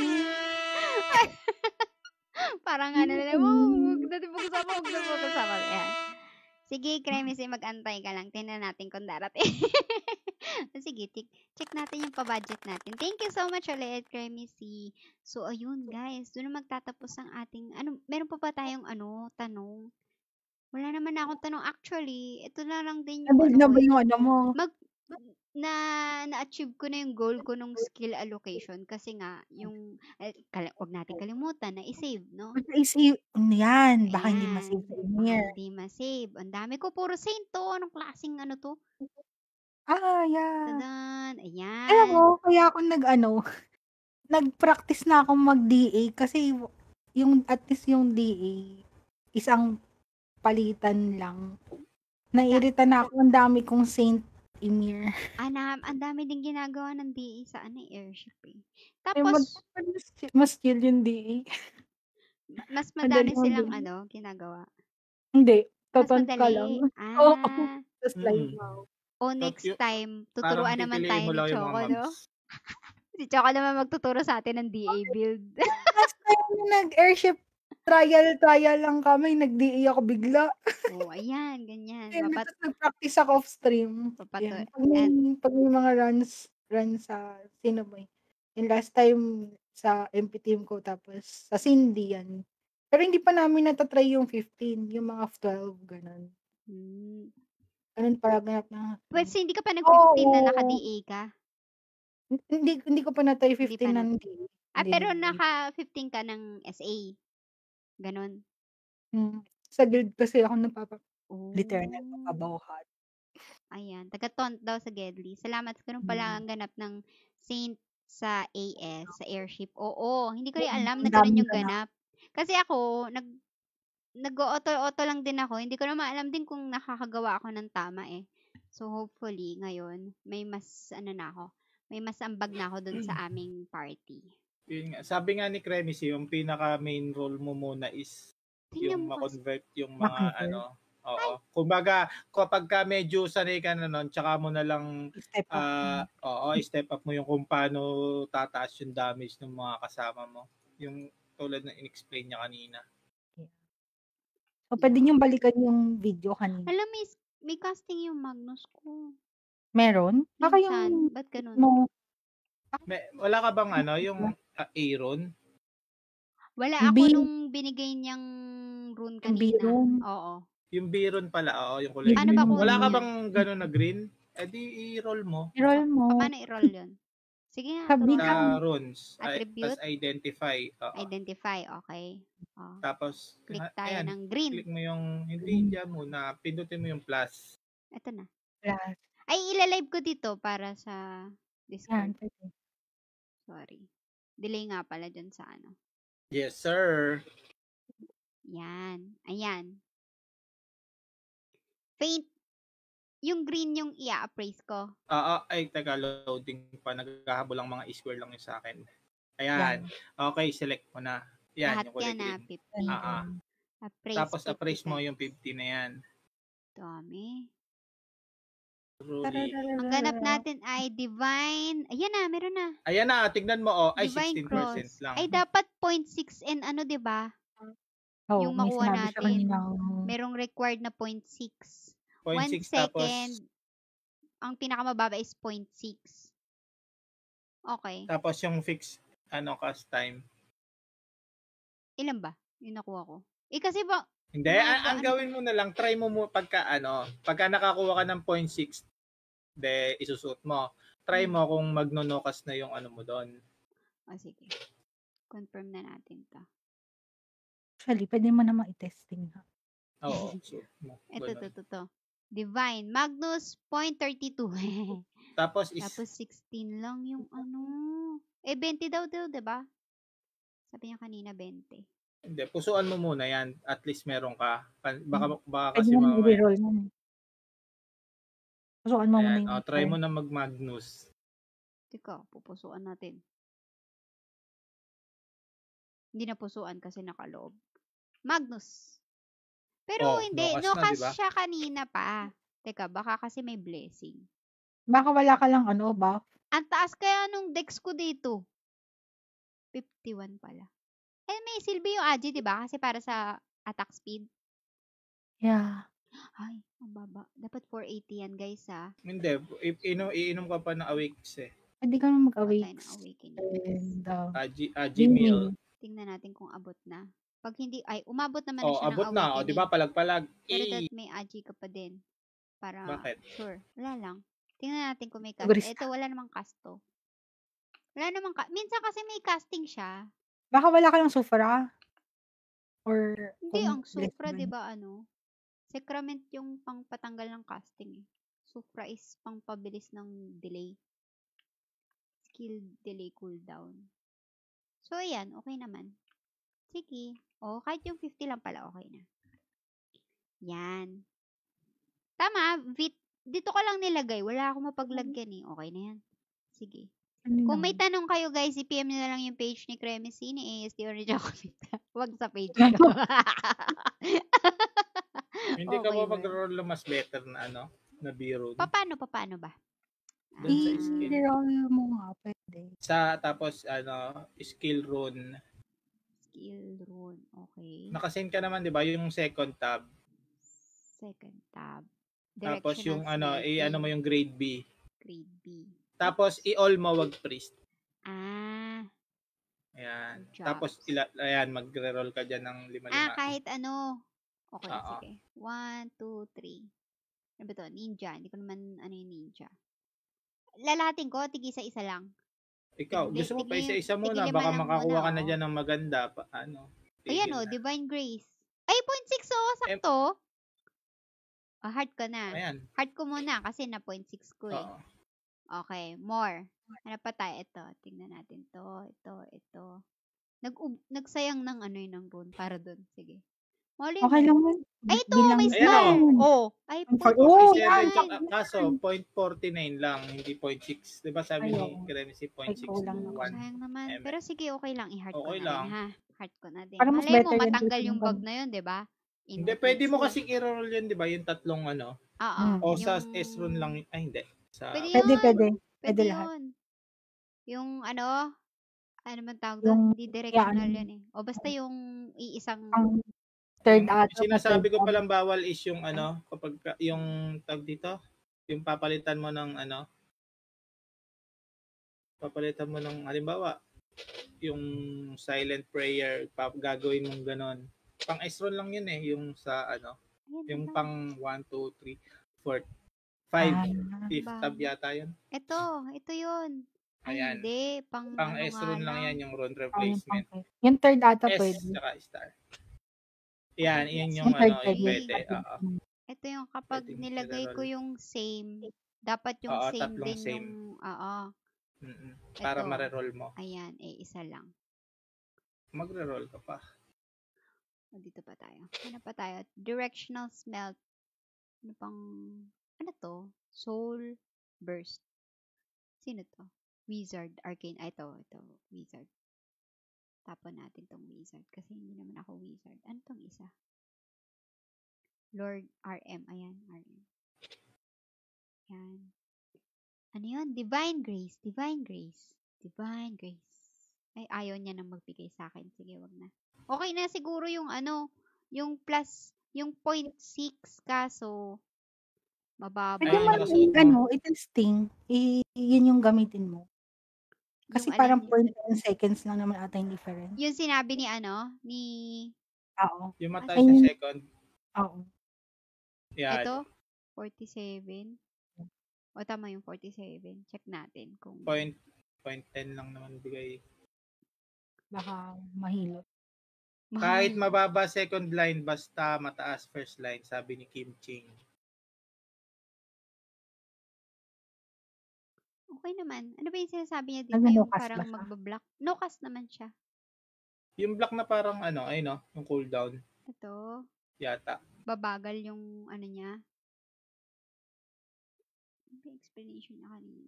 Parang na lang, huwag natin pag-usapan. Ayan. Sige, Cremecy, mag-antay ka lang. Tingnan natin kung darating. Sige, check natin yung pa-budget natin. Thank you so much ulit, Cremecy. So, ayun, guys. Doon na magtatapos ang ating, meron pa ba tayong, tanong? Wala naman na akong tanong. Actually, ito na lang din yung, na ba yung mo? na-achieve ko na yung goal ko nung skill allocation kasi nga, yung, wag natin kalimutan na i-save, no? I-save, yan. Baka hindi ma-save sa Baka hindi ma-save. Ang dami ko, puro Saint to. Anong klaseng to? Yeah. Tadan. Ayan. Kaya ako nag-practice na akong mag-DA kasi at least yung DA, isang palitan lang. Nairita na ako, ang dami kong Saint Emir. Ang dami din ginagawa ng DA sa airship eh. Tapos, mas skill yung DA. Mas madami silang ginagawa. Hindi, Mas toton ka madali. lang. Just like now. Next time, tuturuan naman pipiliin tayo mo ni lang yung Choco, mga no? Si Choco naman magtuturo sa atin ng DA build. Last time nag-airship trial lang kami, nag-DA ako bigla. Ayan, ganyan. Nag-practice ako off-stream. Pag may mga runs sa sino ba yung last time sa MP team ko, tapos sa Cindy yan. Pero hindi pa namin natatry yung 15, yung mga 12, ganun. Ganun para ganap na. Pwede hindi ka pa nag-15 na naka-DA ka? Hindi ko pa na-try 15 ng DA. Pero naka-15 ka ng SA? Ganon. Sa guild kasi ako literal napapabawhat. Ayan. Taga-taunt daw sa Gedli. Salamat. Ganun pala ang ganap ng Saint sa AS, sa airship. Oo. Hindi ko rin alam na ganun yung ganap. Kasi ako, nag-auto lang din ako. Hindi ko na maalam din kung nakakagawa ako ng tama eh. So, hopefully, ngayon, may mas, may mas ambag na ako dun sa aming party. Yun nga. Sabi nga ni Cremisy, yung pinaka main role mo muna is Tingnan yung mo kasi. ma-convert yung mga Ma-convert. oo. Kumbaga, kapag ka medyo sanay ka na nun, tsaka mo na lang Step up. step up mo yung kung paano tataas yung damage ng mga kasama mo. Yung tulad na in-explain niya kanina. So, pwede niyong balikan yung video kanina. Alam, may casting yung Magnus ko. Meron? Baka Minsan. yung Ba't ganun? mo, Wala ka bang yung Aaron? Wala Yung ako B- nung binigay niyang rune yung kanina. Biron. Oo. Yung Biron pala, yung kulay Paano green. ba kunin Wala ka yan? bang gano'n na green? Di i-roll mo. I-roll mo. Paano i-roll yun? Sige nga, Sabi turuan mo. Sa runes. Attribute? Tapos identify. Identify, okay. Tapos, Click tayo ng green. click mo yung, hindi dyan muna, pindutin mo yung plus. Ito na. Plus. Ay, ilalive ko dito para sa Discord. Yan, pwede. Sorry. Delay nga pala dyan sa ano. Yes, sir. Yan. Ayan. Faint. Yung green yung i-appraise ko. Ay, taga loading pa. Naghahabol lang mga square lang yung sa akin. Ayan. Okay, select mo na. Yan, Lahat yung kulay yan na green. 50. Appraise. Tapos appraise mo yung 50 na yan. Dami. Rudy. Ang ganap natin ay Divine. Ayan na, meron na. Ayan na, tignan mo. Ay, Divine 16% Cross. lang. Ay, dapat 0.6 and ano, diba? Oh, Yung may makuha sinabi siya natin. kaninang Merong required na 0.6. 0.6 1 second. Ang pinakamababa is 0.6. Okay. Tapos yung fixed cast time. Ilan ba? Yung nakuha ko. Kasi ba, Hindi, ang gawin mo na lang, try mo pagka nakakuha ka ng 0.6, isusuot mo. Try mo kung magnonokas na yung ano mo doon. sige. Confirm na natin to. Actually, pwede mo naman i-testing. Oo. Ito. Divine. Magnus, 0.32. Tapos 16 lang yung ano. 20 daw, diba? Sabi niya kanina, 20. Hindi, pusuan mo muna yan. At least meron ka. Baka Pwede kasi mo mamaya. i-roll mo. Pusuan mo muna yung try mo na mag-Magnus. Teka, pupusuan natin. Hindi na pusuan kasi nakaloob. Magnus. Pero hindi, no-cast diba? Siya kanina pa. Teka, baka kasi may blessing. Baka wala ka lang buff. Ang taas kaya nung dex ko dito. 51 pala. May silbi yung Agi, diba? Kasi para sa attack speed. Yeah. Ay, ang baba. Dapat 480 yan, guys, ha? Hindi, iinom ka pa ng awakes eh. Pwede ka naman mag-awakes. And Agi meal. Tingnan natin kung abot na. Pag hindi, umabot naman na siya ng abot awakening. na. Di ba? Palag-palag. Pero dapat may Agi ka pa din. Para, bakit? Sure. Wala lang. Tingnan natin kung may cast. Ito, wala namang casto. Wala namang minsan kasi may casting siya. Baka wala ka ng Sufra? Or hindi, ang Sufra, di ba Sacrament yung pangpatanggal ng casting eh. Sufra is pangpabilis ng delay. Skill delay cooldown. So, ayan. Okay naman. Sige. Kahit yung 50 lang pala, okay na. Yan. Tama. Dito ko lang nilagay. Wala akong mapaglagyan eh. Okay na yan. Sige. Kung may tanong kayo guys, i-PM nyo na lang yung page ni Cremisy, ni ASD Original Comita. Huwag sa page ko. Hindi ka ba mag-roll mas better na na B-roll? Paano ba? I-roll mo nga, pwede. Tapos skill rune. Skill rune, okay. Nakasin ka naman, di ba? Yung second tab. Tapos yung mo yung grade B. Grade B. Tapos i-all mo, wag priest. Ayan. Jobs. Tapos magre-roll ka dyan ng 5-5. Kahit ano. Okay, sige. 1, 2, 3. Ano ba to? Ninja. Hindi ko naman yung ninja. Lalating ko, tig-isa-isa lang. Ikaw, gusto mo pa isa-isa muna. Baka makakuha ka na dyan ng maganda. Ayan Divine Grace. Ay, 0.6 sakto. Heart ko na. Ayan. Heart ko muna kasi na 0.6 ko eh. Okay, more. Ano pa tayo? Ito. Tingnan natin to. Ito. Nagsayang ng ng rune para doon. Sige. Okay lang. Ay, ito, bilang may Ayan smile. oh. Ay, 47 49. kaso 0.49 lang, hindi 0.6. Diba sabi ni Ayoko. Kremisi Ay, kulang na 0.621 Sayang naman. mm. Pero sige, okay lang. I-heart ko Okay na lang. rin, ha? Heart ko na din. Parang mas Malay mo, better yan matanggal dito yung ng bug na yun, di ba? Hindi, pwede mo kasing i-roll yun, di ba? Yung tatlong ano. Oo. O sa Yung... S-run lang. Ay, hindi. Sa... Pwede Pwede, yun. pwede. Pwede Pwede lahat. yun. Yung ano man tawag doon? Yung, Hindi directional yan, yan eh. O basta yung iisang... ang third Yung ata. sinasabi ko palang bawal is yung ano, kapag yung tag dito, yung papalitan mo ng ano, papalitan mo ng halimbawa, yung silent prayer, gagawin mong ganon. Pang S-run lang yun eh, yung sa ano, Ayan, yung ito. pang 1, 2, 3, 4, 5, 5th tab yata yun. Ito yun. Ay, Ayan. hindi. Pang ano S-run lang yan, yung run Yung, replacement. yung third ata S pwede. tsaka star. Yan, Okay, yun yes. yung Yung third ano, yung pwede. pwede. Oo. Ito yung kapag Pwedeng nilagay ko i-roll. yung same, dapat yung Oo, same tatlong din same. yung, oo. Para Ito. mare-roll mo. Ayan, isa lang. Magre-roll ka pa. O, dito pa tayo. Ano pa tayo? Directional smelt. Ano pang, ano to? Soul burst. Sino to? Wizard, arcane. Ay, ito, wizard. Tapon natin tong wizard kasi hindi naman ako wizard. Ano tong isa? Lord RM. Ayan, RM. Ayan. Ano yun? Divine grace. Divine grace. Divine grace. Ay, ayaw niya nang magbigay sa akin. Sige, wag na. Okay na siguro yung ano, yung plus, yung 0.6 kaso, mababa. Pwede Ayun, mo nakasuot mo. ano, i-testing. Yun yung gamitin mo. Kasi Yung parang alin 0.1 seconds lang naman ata yung difference. yung sinabi ni ano, ni... Oo. Yung mataas na second. Oo. Yan. Ito, 47. O tama yung 47. Check natin kung... 0.10 lang naman bigay. Baka mahilo. Kahit mababa second line, basta mataas first line, sabi ni Kim Ching. Okay naman. Ano ba yung sinasabi niya dito? Ano, Yung no-cast parang ba siya? magbablock? No-cast naman siya. Yung block na parang ano, ay no, yung cooldown. Ito. Yata. Babagal yung ano niya. Ano ba yung explanation niya kanina?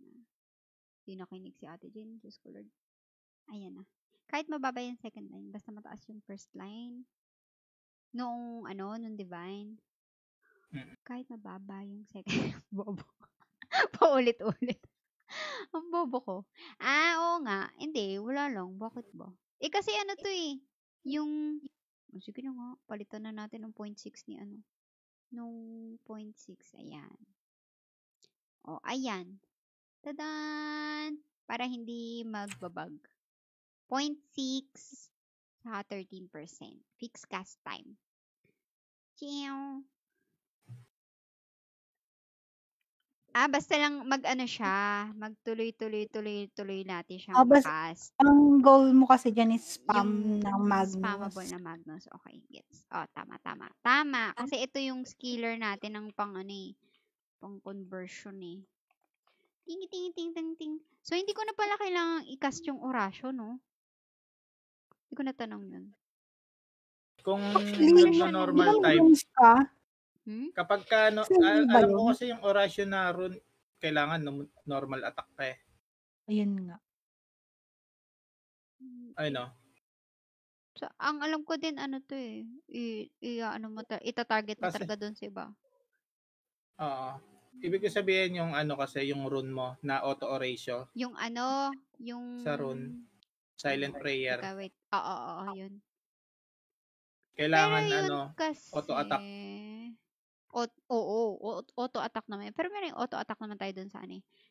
Hindi nakinig si Ate Jen. Diyos ko Lord. Ayan na. Kahit mababa yung second line, basta mataas yung first line. Nung divine. Kahit mababa yung second bobo. Paulit-ulit. Ang bobo ko. Oo nga. Hindi, wala lang. Bakit ba? Kasi ano to eh. Yung, sige na nga, palitan na natin ng 0.6 ni ano. Nung 0.6, ayan. Ayan. Tadan! Para hindi magbabag. 0.6 sa 13%. Fixed cast time. Ciao! Basta lang mag-ano siya, magtuloy-tuloy natin siyang cast. Ang goal mo kasi dyan is spam Yung ng Magnus. spammable na Magnus. Okay, gets. Tama. Tama. Kasi ito yung skiller natin ng pang conversion eh. Ting. So, hindi ko na pala kailangang i-cast yung orasyon, no? Hindi ko natanong yun. Kung normal time, Hmm? kapag ka, alam ko kasi yung orasyon na rune, kailangan normal attack pa eh. Ayun nga. Ay no. So, ang alam ko din, ano to eh. Ita-target mo talaga doon sa iba. Oo. Ibig ko sabihin yung kasi yung rune mo na auto oratio. Yung yung... Sa rune. Silent prayer. Wait. Oo, yun. Kailangan pero yun kasi, auto-attack. Auto-attack naman. Pero may auto-attack naman tayo dun sa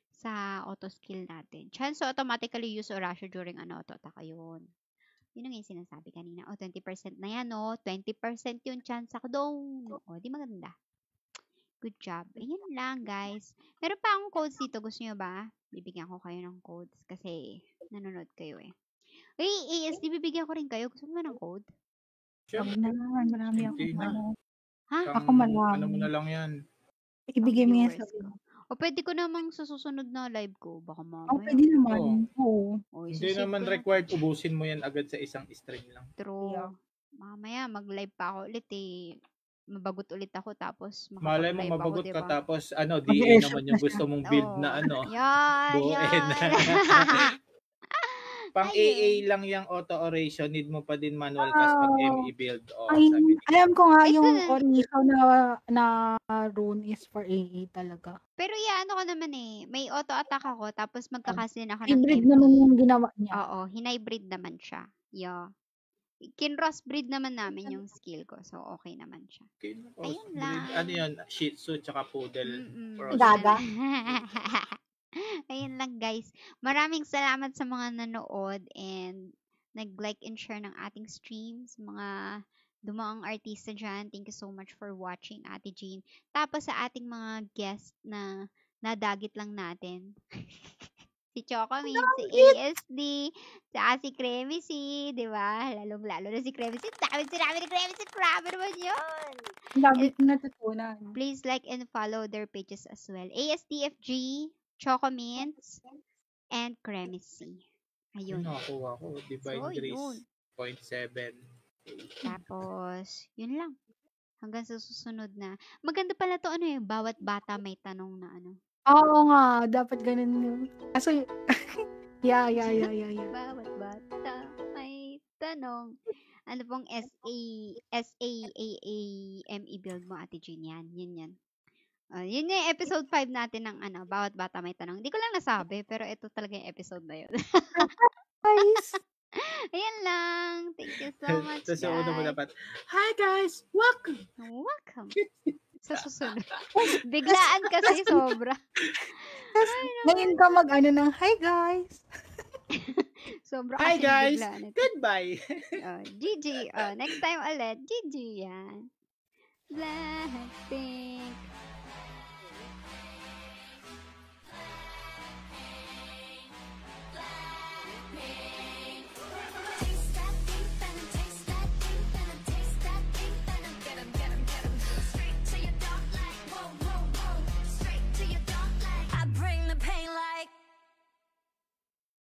sa auto-skill natin. Chance to automatically use Orasio during auto-attack. Ayun. Yun ang yung sinasabi kanina. 20% na yan, 20% yung chance ako doon. Di maganda. Good job. Ayun lang, guys. Meron pa akong codes dito. Gusto nyo ba? Bibigyan ko kayo ng codes kasi nanonood kayo eh. ASD, bibigyan ko rin kayo. Gusto mo ba ng code? Sure. Marami ako. Ha? Ako marami. Ano mo na lang yan. Ibigay mo yan sa o pwede ko namang sa susunod na live ko. Baka mamaya. pwede naman. Oo. Hindi naman required ubusin mo yan agad sa isang stream lang. True. Mamaya mag-live pa ako ulit eh. mabagot ulit ako tapos Malay mo makapag-live ako, mabagot ka 'di ba? tapos DA Mag-e-effort naman na yung siya. gusto mong build na Oo. Yan, buuin. yan. Pang AA Ayun. lang yung auto oration, need mo pa din manual cast pag ME build. Ay, Sabi ni alam ko nga Ito yung na. oration na rune is for AA talaga. Pero ano ko naman may auto attack ako tapos magka-cast din ako ng Hybrid ME. naman yung ginawa niya. Oo, hinybrid naman siya. Yeah. Kinross breed naman namin yung skill ko. So, okay naman siya. Ayun lang. Ano yun? Shih Tzu tsaka Poodle. Gaga. Ayun lang, guys. Maraming salamat sa mga nanood and nag-like and share ng ating streams. Mga dumaang artista dyan. Thank you so much for watching, Ate Jean. Tapos sa ating mga guest na nadagit lang natin. Si Chocomint, si ASD, si Cremecy, di ba? Lalong-lalo na si Cremecy. Dami ni Cremecy. Grabe naman yun. Dami ko natutunan. Please like and follow their pages as well. ASDFG, Chocomints, and Cremecy. Ayun. Nakuha ko. Divine So, Grace. yun. 0.7. Tapos, yun lang. Hanggang sa susunod na. Maganda pala to bawat bata may tanong na Oo nga, dapat ganun yung... Kaso, yeah. Bawat bata may tanong. Ano pong SAAAME build mo, Ate Jean? Yan. Yun yung episode 5 natin ng bawat bata may tanong. Hindi ko lang nasabi, pero ito talaga yung episode na yun. guys. Ayan lang. Thank you so much, Tapos yung una mo guys. dapat, hi guys! Welcome! Welcome. Sa susunod. Biglaan kasi sobra. Ngayon ka ng, hi guys! Sobra Hi kasi guys! biglaan ito. Goodbye! GG. Next time ulit. GG yan. Blackpink.